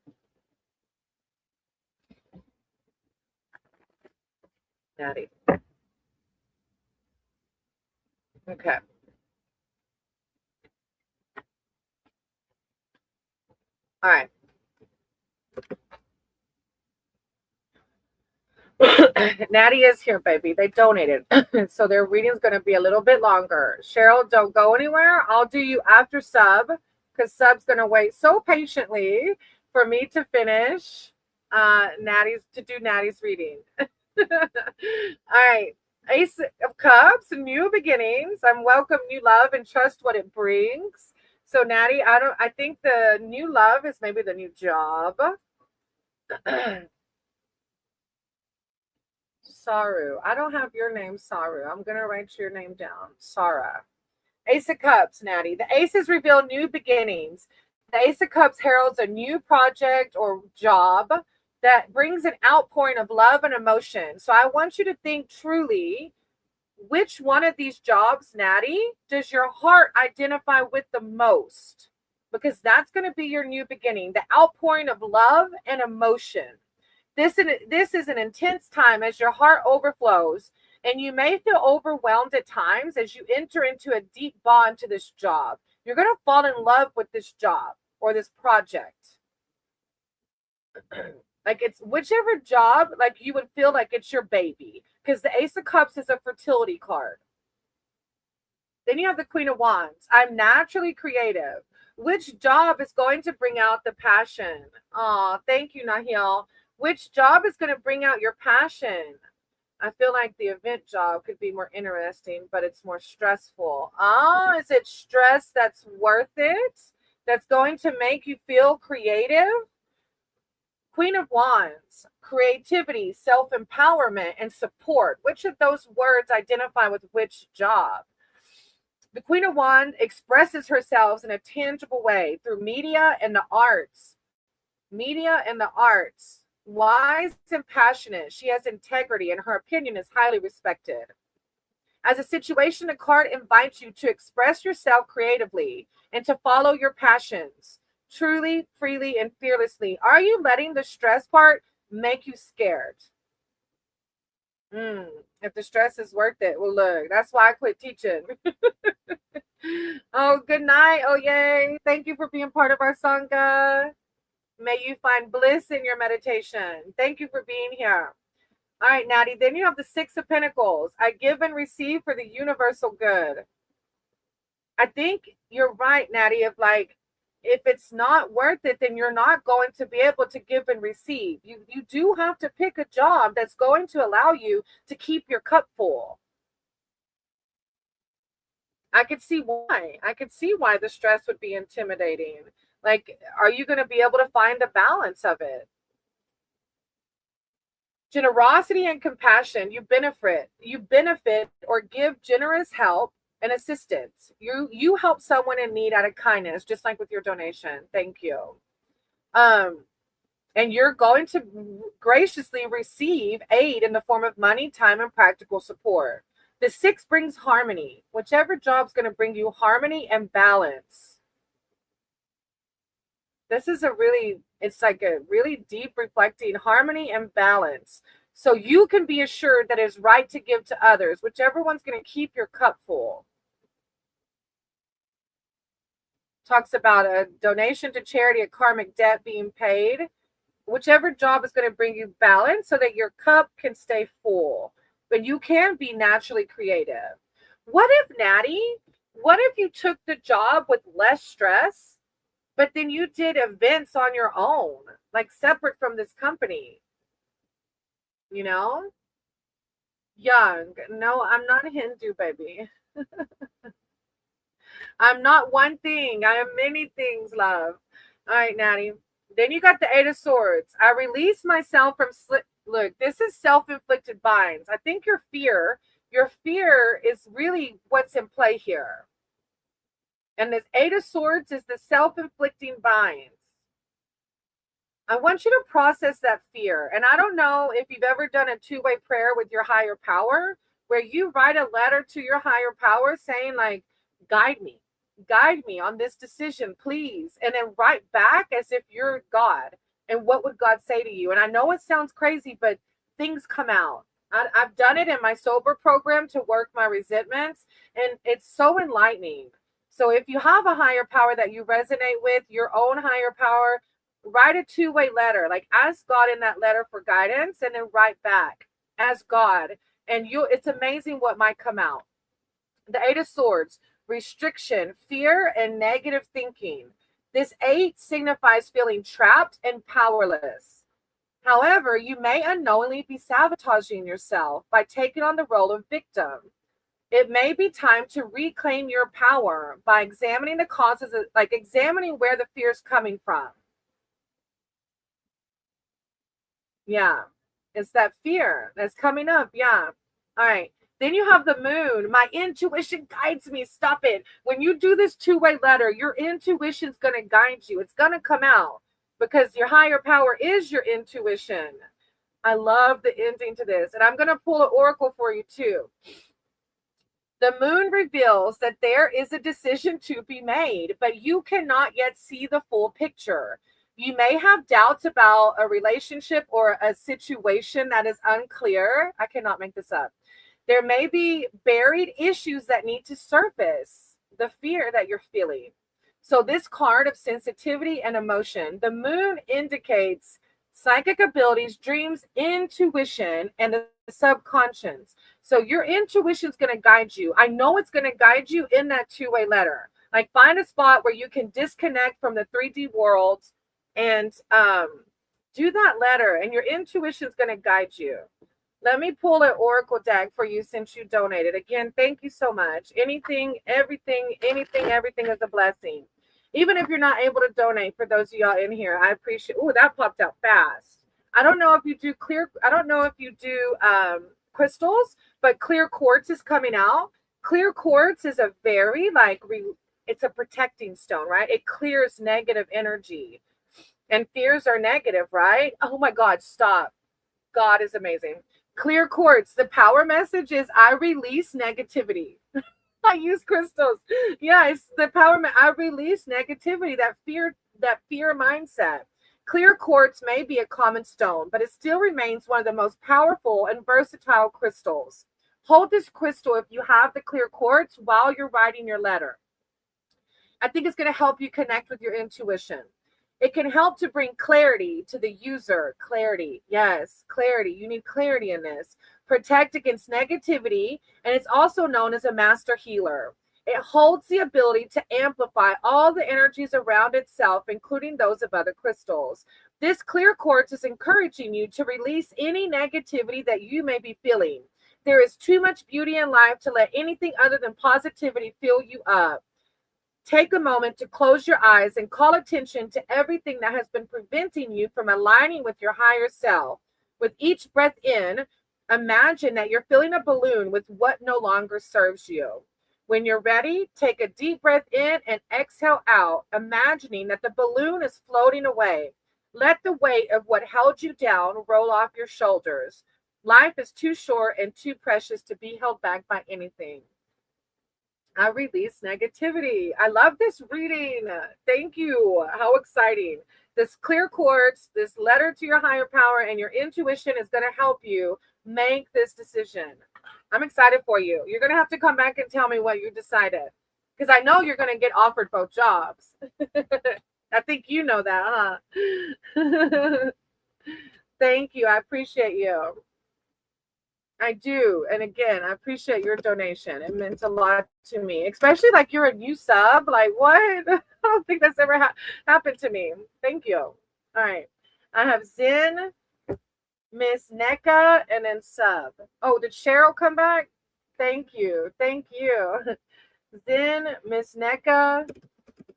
Okay. All right. Natty is here, baby. They donated. So their reading's going to be a little bit longer. Cheryl, don't go anywhere. I'll do you after sub because sub's going to wait so patiently for me to finish Natty's reading. All right. Ace of Cups, new beginnings. I'm welcome new love and trust what it brings. So Natty, I think the new love is maybe the new job. Saru. I don't have your name, Saru. I'm going to write your name down. Sarah. Ace of Cups, Natty. The aces reveal new beginnings. The Ace of Cups heralds a new project or job that brings an outpouring of love and emotion. So I want you to think truly, which one of these jobs, Natty, does your heart identify with the most? Because that's going to be your new beginning. The outpouring of love and emotion. This is an intense time as your heart overflows, and you may feel overwhelmed at times as you enter into a deep bond to this job. You're going to fall in love with this job or this project. Like it's whichever job, like you would feel like it's your baby, because the Ace of Cups is a fertility card. Then you have the Queen of Wands. I'm naturally creative. Which job is going to bring out the passion? Oh, thank you, Nahil. Which job is going to bring out your passion? I feel like the event job could be more interesting, but it's more stressful. Oh, is it stress that's worth it? That's going to make you feel creative? Queen of Wands, creativity, self-empowerment, and support. Which of those words identify with which job? The Queen of Wands expresses herself in a tangible way through media and the arts. Media and the arts. Wise and passionate. She has integrity and her opinion is highly respected. As a situation, the card invites you to express yourself creatively and to follow your passions truly, freely, and fearlessly. Are you letting the stress part make you scared? If the stress is worth it, well, look, that's why I quit teaching. Oh, good night. Oh, yay. Thank you for being part of our Sangha. May you find bliss in your meditation. Thank you for being here. All right, Natty. Then you have the Six of Pentacles. I give and receive for the universal good. I think you're right, Natty, of like, if it's not worth it, then you're not going to be able to give and receive. You do have to pick a job that's going to allow you to keep your cup full. I could see why. I could see why the stress would be intimidating. Like, are you going to be able to find a balance of it? Generosity and compassion. You benefit or give generous help and assistance. You help someone in need out of kindness, just like with your donation. Thank you. And you're going to graciously receive aid in the form of money, time, and practical support. The Six brings harmony. Whichever job's going to bring you harmony and balance. This is it's like a really deep reflecting harmony and balance. So you can be assured that it's right to give to others, whichever one's going to keep your cup full. Talks about a donation to charity, a karmic debt being paid. Whichever job is going to bring you balance so that your cup can stay full. But you can be naturally creative. What if you took the job with less stress, but then you did events on your own, like separate from this company? You know? Young. No, I'm not a Hindu, baby. I'm not one thing. I am many things, love. All right, Natty. Then you got the Eight of Swords. I release myself from Look, this is self-inflicted binds. I think your fear is really what's in play here. And this Eight of Swords is the self-inflicting binds. I want you to process that fear. And I don't know if you've ever done a two-way prayer with your higher power, where you write a letter to your higher power saying, like, guide me on this decision, please. And then write back as if you're God. And what would God say to you? And I know it sounds crazy, but things come out. I've done it in my sober program to work my resentments, and it's so enlightening. So if you have a higher power that you resonate with, your own higher power, write a two-way letter. Like, ask God in that letter for guidance and then write back. as God. And it's amazing what might come out. The Eight of Swords, restriction, fear, and negative thinking. This eight signifies feeling trapped and powerless. However, you may unknowingly be sabotaging yourself by taking on the role of victim. It may be time to reclaim your power by examining the causes, like examining where the fear is coming from. Yeah, it's that fear that's coming up. Yeah. All right. Then you have the moon. My intuition guides me. Stop it. When you do this two-way letter, your intuition's going to guide you. It's going to come out because your higher power is your intuition. I love the ending to this. And I'm going to pull an oracle for you too. The moon reveals that there is a decision to be made, but you cannot yet see the full picture. You may have doubts about a relationship or a situation that is unclear. I cannot make this up. There may be buried issues that need to surface, the fear that you're feeling. So, this card of sensitivity and emotion, the moon indicates psychic abilities, dreams, intuition, and the subconscious. So your intuition is going to guide you. I know it's going to guide you in that two-way letter. Like find a spot where you can disconnect from the 3D world and do that letter, and your intuition is going to guide you. Let me pull an oracle deck for you since you donated. Again, thank you so much. Anything, everything, everything is a blessing. Even if you're not able to donate, for those of y'all in here, I appreciate. Oh, that popped out fast. I don't know if you do clear. I don't know if you do crystals, but clear quartz is coming out. Clear quartz is a very it's a protecting stone, right? It clears negative energy, and fears are negative, right? Oh my God, stop. God is amazing. Clear quartz. The power message is I release negativity. I use crystals. Yeah, it's the power. I release negativity, that fear mindset. Clear quartz may be a common stone, but it still remains one of the most powerful and versatile crystals. Hold this crystal if you have the clear quartz while you're writing your letter. I think it's going to help you connect with your intuition. It can help to bring clarity to the user. Clarity. Yes, clarity. You need clarity in this. Protect against negativity, and it's also known as a master healer. It holds the ability to amplify all the energies around itself, including those of other crystals. This clear quartz is encouraging you to release any negativity that you may be feeling. There is too much beauty in life to let anything other than positivity fill you up. Take a moment to close your eyes and call attention to everything that has been preventing you from aligning with your higher self. With each breath in, imagine that you're filling a balloon with what no longer serves you. When you're ready, take a deep breath in and exhale out, imagining that the balloon is floating away. Let the weight of what held you down roll off your shoulders. Life is too short and too precious to be held back by anything. I release negativity. I love this reading. Thank you. How exciting. This clear quartz, this letter to your higher power, and your intuition is going to help you make this decision. I'm excited for you. You're going to have to come back and tell me what you decided, because I know you're going to get offered both jobs. I think you know that, huh? Thank you. I appreciate you. I do. And again, I appreciate your donation. It meant a lot to me, especially like you're a new sub. Like, what? I don't think that's ever happened to me. Thank you. All right. I have Zen, Miss NECA, and then sub. Oh, did Cheryl come back? Thank you. Thank you. Zen, Miss NECA.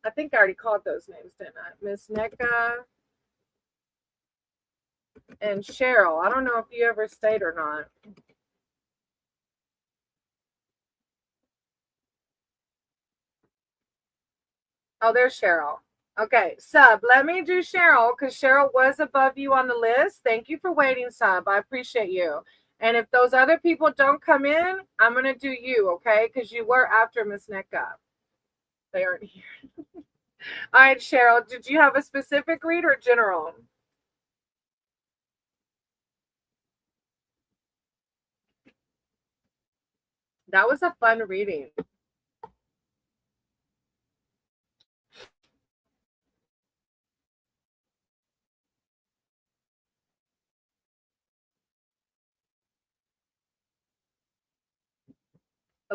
I think I already called those names, didn't I? Miss NECA and Cheryl. I don't know if you ever stayed or not. Oh, there's Cheryl. Okay, sub, let me do Cheryl because Cheryl was above you on the list. Thank you for waiting, sub. I appreciate you. And if those other people don't come in, I'm going to do you, okay? Because you were after Miss NECA. They aren't here. All right, Cheryl, did you have a specific read or general? That was a fun reading.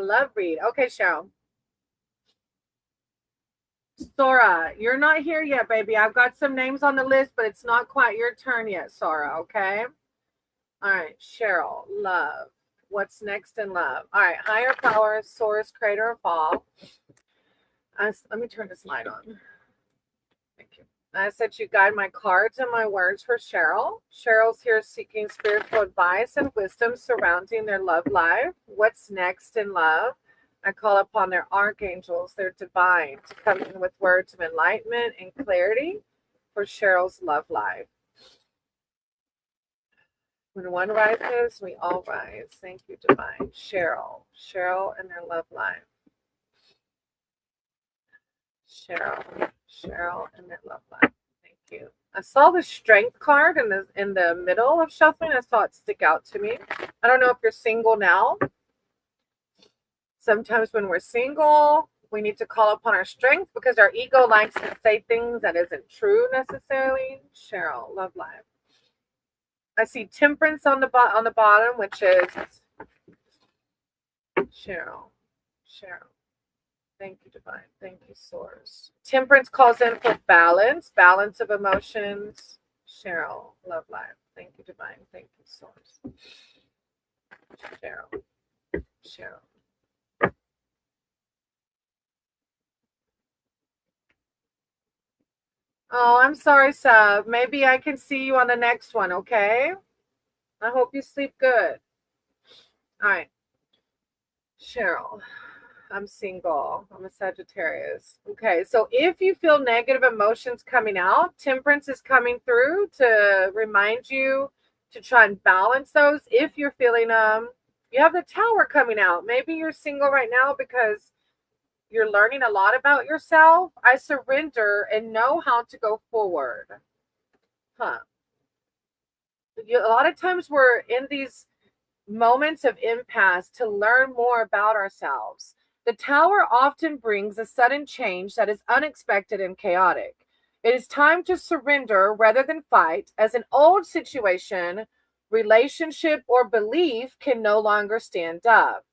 A love read. Okay, Cheryl. Sora, you're not here yet, baby. I've got some names on the list, but it's not quite your turn yet, Sora, okay? All right, Cheryl, love. What's next in love? All right, higher power, source, creator of all. Let me turn this light on. Thank you. I said you guide my cards and my words for Cheryl. Cheryl's here seeking spiritual advice and wisdom surrounding their love life. What's next in love? I call upon their archangels, their divine, to come in with words of enlightenment and clarity for Cheryl's love life. When one rises, we all rise. Thank you, divine. Cheryl and their love life. Cheryl and their love life. Thank you. I saw the strength card in the middle of shuffling. I saw it stick out to me. I don't know if you're single now. Sometimes when we're single, we need to call upon our strength because our ego likes to say things that isn't true necessarily. Cheryl, love life. I see temperance on the bottom, which is Cheryl. Thank you, divine. Thank you, source. Temperance calls in for balance of emotions. Cheryl, love life. Thank you, divine. Thank you, source. Cheryl. Oh, I'm sorry, Sub. Maybe I can see you on the next one, okay? I hope you sleep good. All right. Cheryl, I'm single. I'm a Sagittarius. Okay, so if you feel negative emotions coming out, temperance is coming through to remind you to try and balance those. If you're feeling you have the Tower coming out. Maybe you're single right now because you're learning a lot about yourself. I surrender and know how to go forward. A lot of times we're in these moments of impasse to learn more about ourselves. The Tower often brings a sudden change that is unexpected and chaotic. It is time to surrender rather than fight, as an old situation, relationship, or belief can no longer stand up.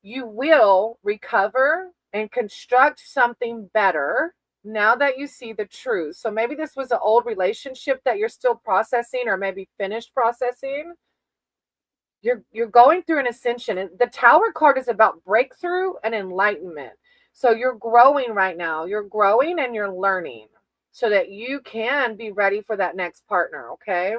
You will recover and construct something better now that you see the truth. So maybe this was an old relationship that you're still processing or maybe finished processing. You're going through an ascension. And the Tower card is about breakthrough and enlightenment. So you're growing right now. You're growing and you're learning so that you can be ready for that next partner, okay?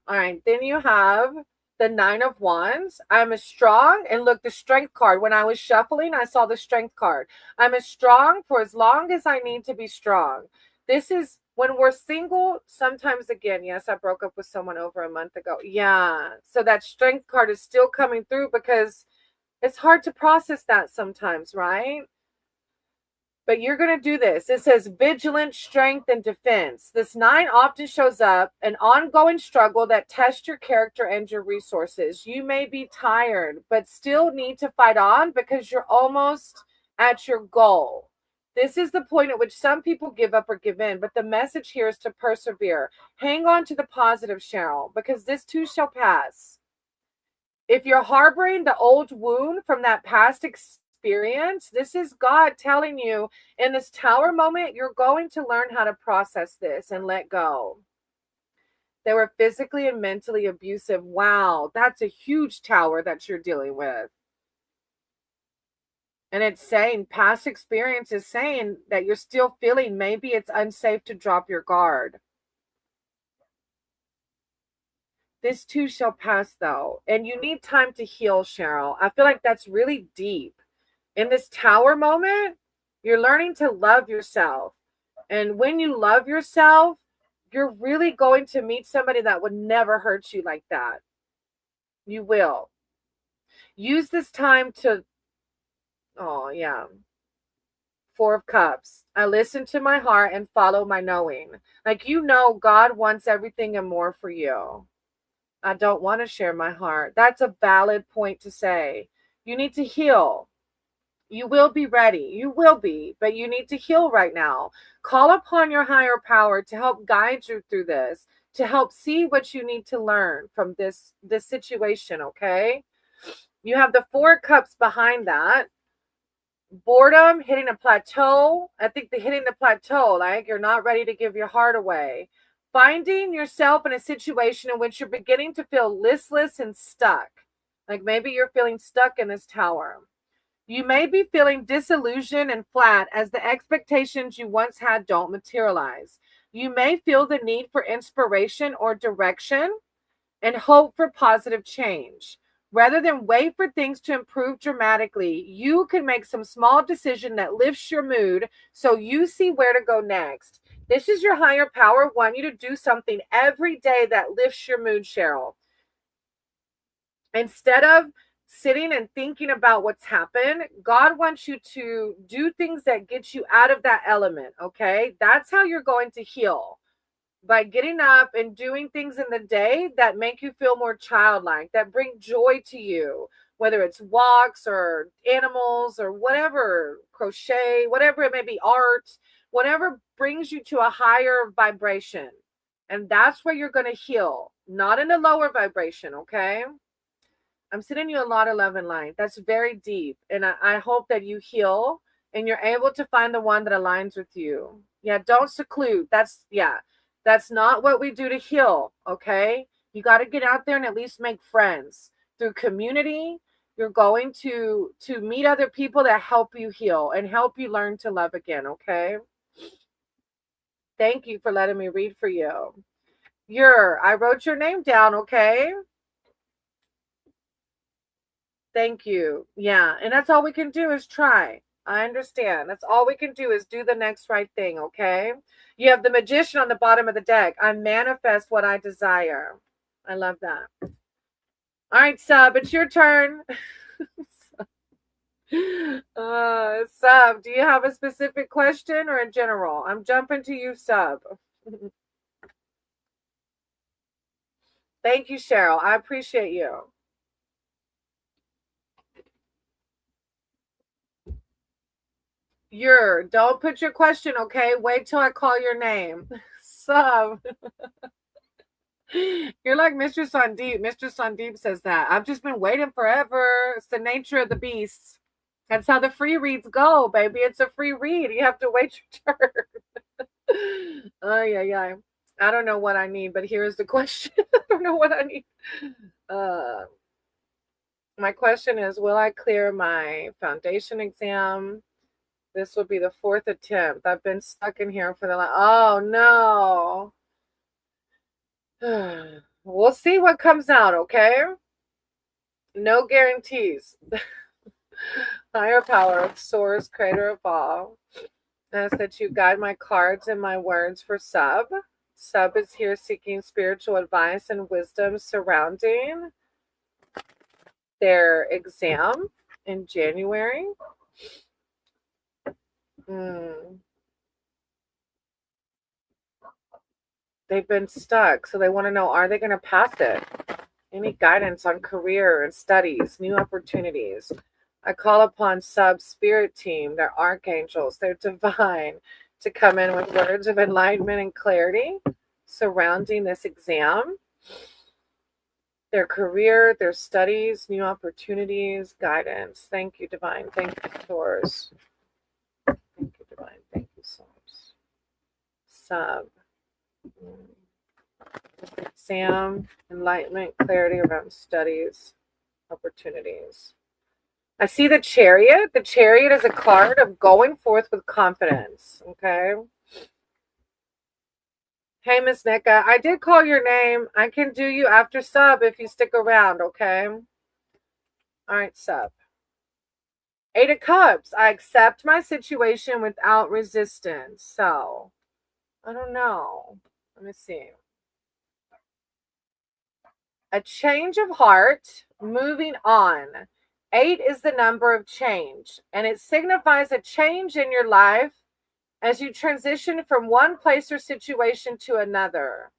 All right, then you have the Nine of Wands. I'm as strong, and look, the Strength card. When I was shuffling, I saw the Strength card. I'm as strong for as long as I need to be strong. This is when we're single, sometimes again, yes, I broke up with someone over a month ago. Yeah, so that Strength card is still coming through because it's hard to process that sometimes, right? But you're going to do this. It says vigilant, strength, and defense. This 9 often shows up an ongoing struggle that tests your character and your resources. You may be tired, but still need to fight on because you're almost at your goal. This is the point at which some people give up or give in, but the message here is to persevere. Hang on to the positive, Cheryl, because this too shall pass. If you're harboring the old wound from that past experience, this is God telling you in this Tower moment, you're going to learn how to process this and let go. They were physically and mentally abusive. Wow, that's a huge Tower that you're dealing with. And it's saying past experience is saying that you're still feeling maybe it's unsafe to drop your guard. This too shall pass, though. And you need time to heal, Cheryl. I feel like that's really deep. In this Tower moment, you're learning to love yourself. And when you love yourself, you're really going to meet somebody that would never hurt you like that. You will. Use this time to, oh, yeah. 4 of Cups. I listen to my heart and follow my knowing. Like, you know, God wants everything and more for you. I don't want to share my heart. That's a valid point to say. You need to heal. You will be ready. You will be, but you need to heal right now. Call upon your higher power to help guide you through this, to help see what you need to learn from this situation, okay? You have the Four of Cups behind that. Boredom, hitting a plateau. I think the hitting the plateau, like you're not ready to give your heart away. Finding yourself in a situation in which you're beginning to feel listless and stuck. Like maybe you're feeling stuck in this tower. You may be feeling disillusioned and flat as the expectations you once had don't materialize. You may feel the need for inspiration or direction and hope for positive change. Rather than wait for things to improve dramatically, you can make some small decision that lifts your mood so you see where to go next. This is your higher power wanting you to do something every day that lifts your mood, Cheryl. Instead of sitting and thinking about what's happened, God wants you to do things that get you out of that element, okay? That's how you're going to heal, by getting up and doing things in the day that make you feel more childlike, that bring joy to you, whether it's walks or animals or whatever, crochet, whatever it may be, art, whatever brings you to a higher vibration. And that's where you're going to heal, not in a lower vibration, okay? I'm sending you a lot of love and light. That's very deep. And I hope that you heal and you're able to find the one that aligns with you. Yeah, don't seclude. That's not what we do to heal, okay? You got to get out there and at least make friends. Through community, you're going to meet other people that help you heal and help you learn to love again, okay? Thank you for letting me read for you. I wrote your name down, okay? Thank you. Yeah, and that's all we can do is try. I understand. That's all we can do is do the next right thing, okay? You have the Magician on the bottom of the deck. I manifest what I desire. I love that. All right, Sub, it's your turn. Sub, do you have a specific question or in general? I'm jumping to you, Sub. Thank you, Cheryl. I appreciate you. Don't put your question, okay? Wait till I call your name. Sub. You're like Mr. Sandeep. Mr. Sandeep says that. I've just been waiting forever. It's the nature of the beast. That's how the free reads go, baby. It's a free read. You have to wait your turn. Oh, yeah. I don't know what I need, but here's the question. I don't know what I need. My question is, will I clear my foundation exam? This will be the 4th attempt. I've been stuck in here for the last. Oh, no. We'll see what comes out, okay? No guarantees. Higher power, source, creator of all. Ask that you guide my cards and my words for Sub. Sub is here seeking spiritual advice and wisdom surrounding their exam in January. They've been stuck, so they want to know, are they going to pass it? Any guidance on career and studies, new opportunities? I call upon Sub Spirit Team, their archangels, their divine, to come in with words of enlightenment and clarity surrounding this exam, their career, their studies, new opportunities, guidance. Thank you, divine. Thank you, Taurus. Thank you, divine. Thank you, Source. Sub. Exam, enlightenment, clarity around studies, opportunities. I see the Chariot. The Chariot is a card of going forth with confidence. Okay. Hey, Miss Nika, I did call your name. I can do you after Sub if you stick around. Okay. All right, Sub. 8 of Cups. I accept my situation without resistance. So, I don't know. Let me see. A change of heart, moving on. 8 is the number of change, and it signifies a change in your life as you transition from one place or situation to another.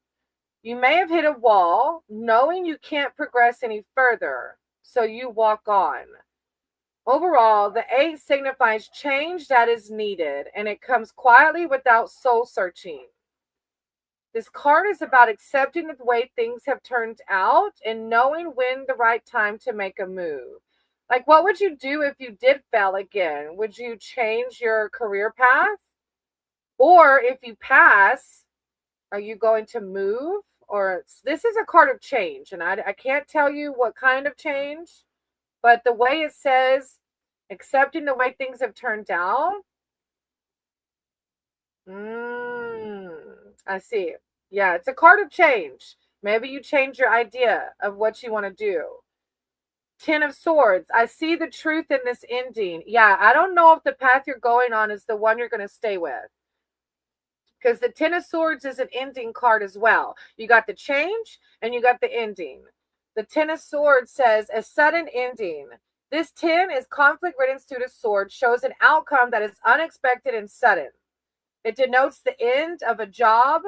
You may have hit a wall, knowing you can't progress any further, so you walk on. Overall, the 8 signifies change that is needed, and it comes quietly without soul searching. This card is about accepting the way things have turned out and knowing when the right time to make a move. Like, what would you do if you did fail again? Would you change your career path? Or if you pass, are you going to move? Or this is a card of change, and I can't tell you what kind of change, but the way it says, accepting the way things have turned out. I see. Yeah, it's a card of change. Maybe you change your idea of what you want to do. Ten of Swords. I see the truth in this ending. Yeah, I don't know if the path you're going on is the one you're going to stay with. Because the Ten of Swords is an ending card as well. You got the change and you got the ending. The Ten of Swords says a sudden ending. This 10 is conflict-ridden suit of swords, shows an outcome that is unexpected and sudden. It denotes the end of a job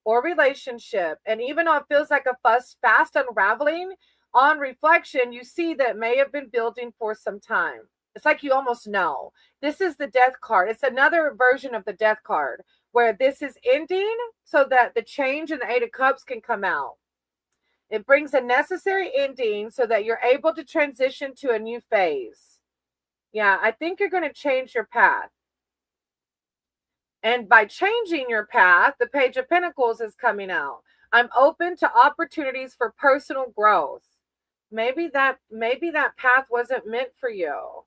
or relationship. And even though it feels like a fast unraveling, on reflection, you see that it may have been building for some time. It's like you almost know. This is the Death card. It's another version of the Death card where this is ending so that the change in the Eight of Cups can come out. It brings a necessary ending so that you're able to transition to a new phase. Yeah, I think you're going to change your path. And by changing your path, the Page of Pentacles is coming out. I'm open to opportunities for personal growth. Maybe that path wasn't meant for you.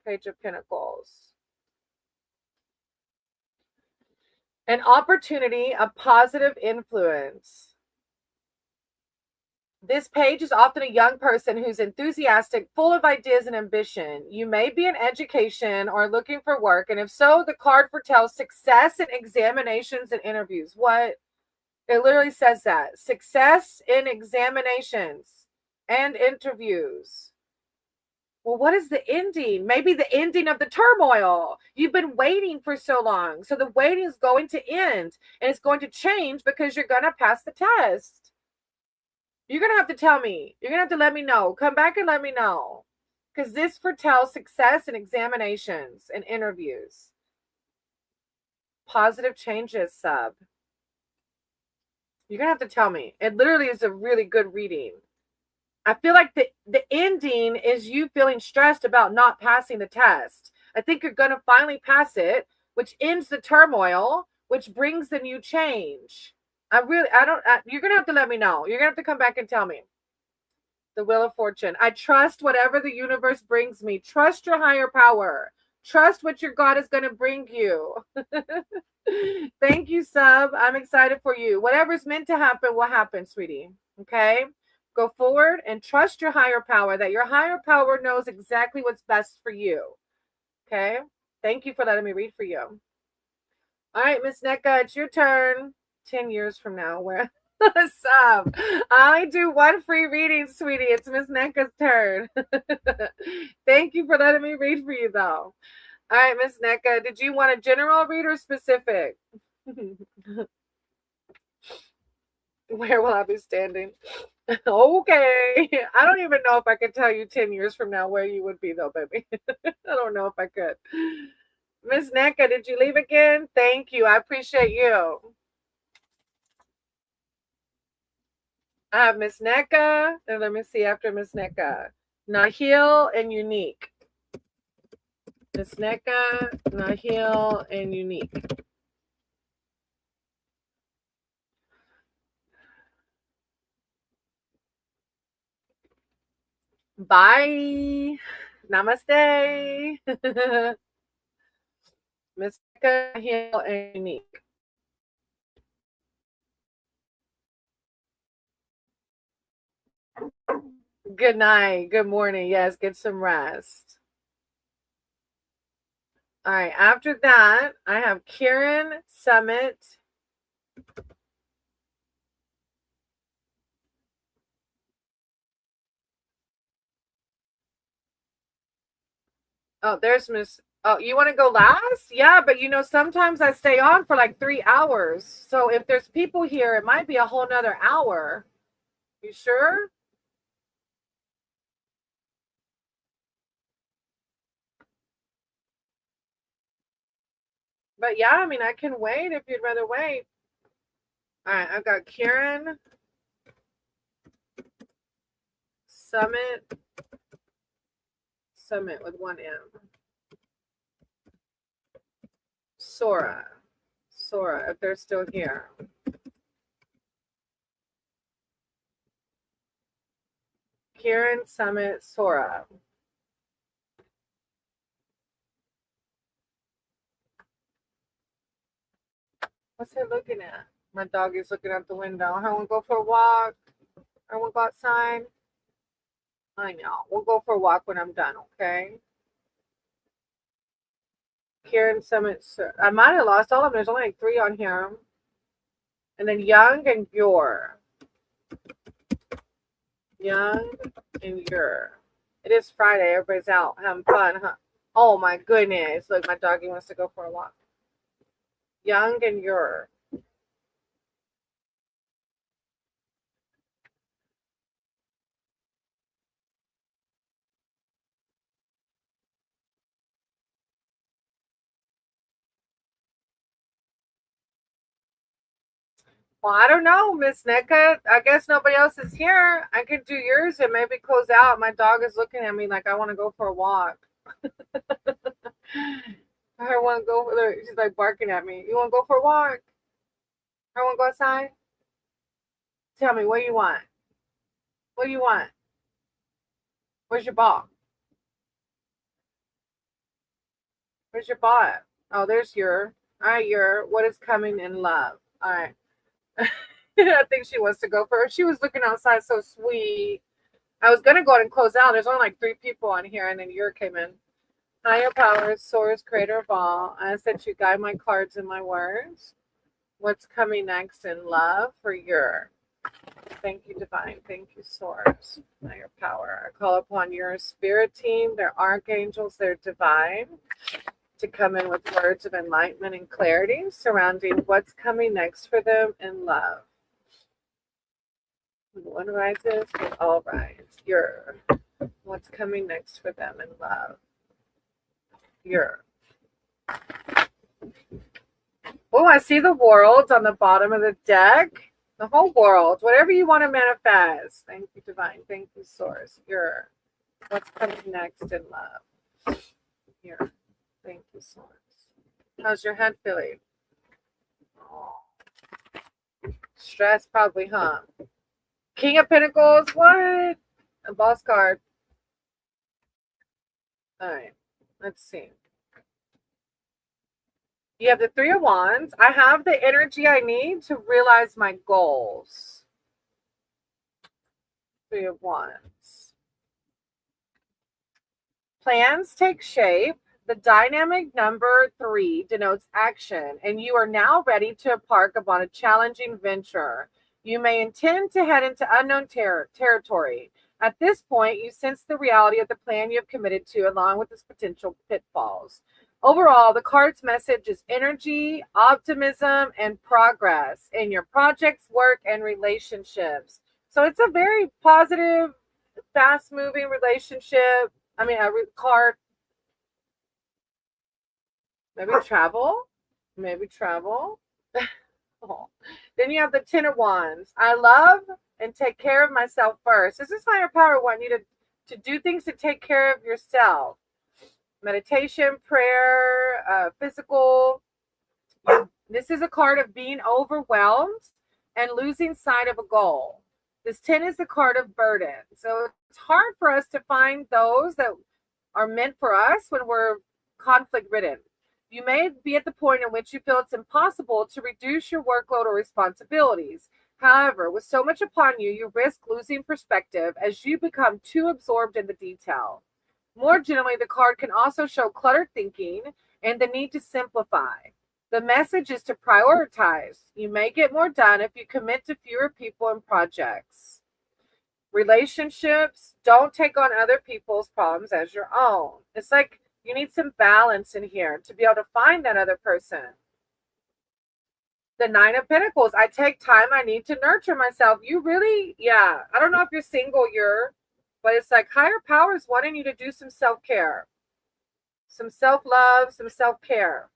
Page of Pentacles. An opportunity, a positive influence. This page is often a young person who's enthusiastic, full of ideas and ambition. You may be in education or looking for work, and if so, the card foretells success in examinations and interviews. What? It literally says that. Success in examinations and interviews. Well, what is the ending? Maybe the ending of the turmoil. You've been waiting for so long. So the waiting is going to end, and it's going to change because you're going to pass the test. You're going to have to tell me. You're going to have to let me know. Come back and let me know. Because this foretells success in examinations and interviews. Positive changes, sub. You're going to have to tell me. It literally is a really good reading. I feel like the ending is you feeling stressed about not passing the test. I think you're going to finally pass it, which ends the turmoil, which brings the new change. You're going to have to let me know. You're going to have to come back and tell me. The Wheel of Fortune. I trust whatever the universe brings me. Trust your higher power. Trust what your God is going to bring you. Thank you, sub. I'm excited for you. Whatever's meant to happen will happen, sweetie. Okay? Go forward and trust your higher power, that your higher power knows exactly what's best for you. Okay? Thank you for letting me read for you. All right, Miss NECA, it's your turn. 10 years from now, where sub. I only do one free reading, sweetie. It's Miss NECA's turn. Thank you for letting me read for you, though. All right, Miss NECA, did you want a general read or specific? Where will I be standing? Okay. I don't even know if I could tell you 10 years from now where you would be, though, baby. I don't know if I could. Miss NECA, did you leave again? Thank you. I appreciate you. I have Miss NECA, and let me see after Miss NECA. Nahil and Unique. Miss NECA, Nahil, and Unique. Bye. Namaste. Miss NECA, Nahil, and Unique. Good night. Good morning. Yes, get some rest. All right. After that, I have Kieran, Summit. Oh, there's Miss. Oh, you want to go last? Yeah, but sometimes I stay on for like 3 hours. So if there's people here, it might be a whole nother hour. You sure? But yeah, I mean, I can wait if you'd rather wait. All right, I've got Kieran, Summit, Summit with 1M. Sora, if they're still here. Kieran, Summit, Sora. What's it looking at? My dog is looking out the window. I want to go for a walk. I want to go outside. I know. We'll go for a walk when I'm done, okay? Kieran, Summit. I might have lost all of them. There's only like 3 on here. And then Young and Your. Young and Your. It is Friday. Everybody's out having fun, huh? Oh my goodness. Look, my doggy wants to go for a walk. Young and Your. Well, I don't know, Miss NECA. I guess nobody else is here. I could do yours and maybe close out. My dog is looking at me like I want to go for a walk. I want to go. She's like barking at me. You want to go for a walk? I want to go outside. Tell me, what do you want? What do you want? Where's your ball? Where's your ball at? Oh, there's your. All right, your. What is coming in love? All right. I think she wants to go for it. She was looking outside so sweet. I was going to go ahead and close out. There's only like 3 people on here, and then your came in. Higher powers, source, creator of all. I said you guide my cards and my words. What's coming next in love for your? Thank you, divine. Thank you, source. Higher power. I call upon your spirit team, their archangels, their divine, to come in with words of enlightenment and clarity surrounding what's coming next for them in love. One rises, we all rise. Your. What's coming next for them in love? Your. Oh, I see the world on the bottom of the deck. The whole world. Whatever you want to manifest. Thank you, divine. Thank you, source. Your. What's coming next in love? Your. Thank you, source. How's your head feeling? Oh. Stress, probably, huh? King of Pentacles. What? A boss card. All right. Let's see. You have the 3 of Wands. I have the energy I need to realize my goals. 3 of Wands. Plans take shape. The dynamic number 3 denotes action, and you are now ready to embark upon a challenging venture. You may intend to head into unknown territory. At this point, you sense the reality of the plan you have committed to, along with its potential pitfalls. Overall, the card's message is energy, optimism, and progress in your projects, work, and relationships. So it's a very positive, fast-moving relationship. I mean, a card. Maybe travel. Oh. Then you have the 10 of Wands. I love and take care of myself first. This is higher power wanting you to do things to take care of yourself. Meditation, prayer, physical. This is a card of being overwhelmed and losing sight of a goal. This 10 is the card of burden. So it's hard for us to find those that are meant for us when we're conflict ridden. You may be at the point in which you feel it's impossible to reduce your workload or responsibilities. However, with so much upon you, you risk losing perspective as you become too absorbed in the detail. More generally, the card can also show cluttered thinking and the need to simplify. The message is to prioritize. You may get more done if you commit to fewer people and projects. Relationships, don't take on other people's problems as your own. It's like you need some balance in here to be able to find that other person. The 9 of Pentacles, I take time. I need to nurture myself. You really, I don't know if you're single, but it's like higher powers wanting you to do some self-care, some self-love, some self-care.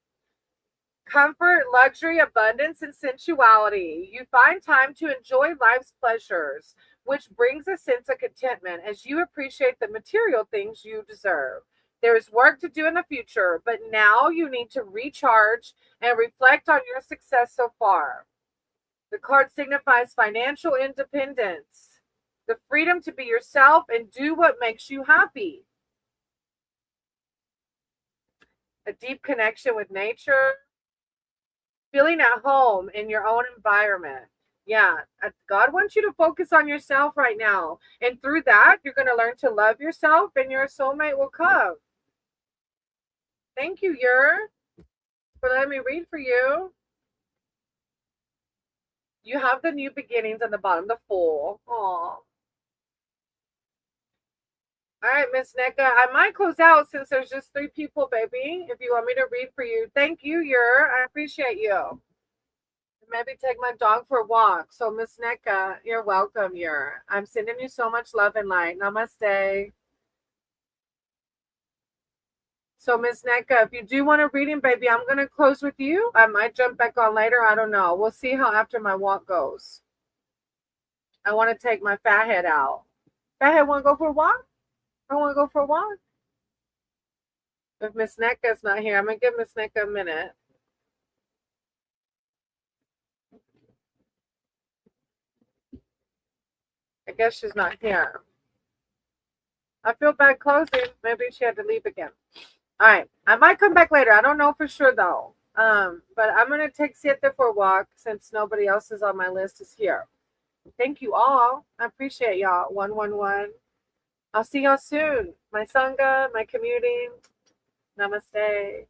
Comfort, luxury, abundance, and sensuality. You find time to enjoy life's pleasures. which brings a sense of contentment as you appreciate the material things you deserve. There is work to do in the future, but now you need to recharge and reflect on your success so far. The card signifies financial independence, the freedom to be yourself and do what makes you happy. A deep connection with nature, feeling at home in your own environment. Yeah, God wants you to focus on yourself right now. And through that, you're going to learn to love yourself and your soulmate will come. Thank you, Yer, for letting me read for you. You have the new beginnings on the bottom, the Fool. Aww. All right, Miss Neka, I might close out since there's just 3 people, baby. If you want me to read for you, thank you, Yer. I appreciate you. Maybe take my dog for a walk. So, Miss Neka, you're welcome, Yer. I'm sending you so much love and light. Namaste. So, Miss Neka, if you do want a reading, baby, I'm going to close with you. I might jump back on later. I don't know. We'll see how after my walk goes. I want to take my fathead out. Fathead, want to go for a walk? I want to go for a walk. If Miss Neka's not here, I'm going to give Miss Neka a minute. I guess she's not here. I feel bad closing. Maybe she had to leave again. All right. I might come back later. I don't know for sure, though. But I'm going to take Siete for a walk since nobody else is on my list is here. Thank you all. I appreciate y'all. 111. I'll see y'all soon. My Sangha, my community. Namaste.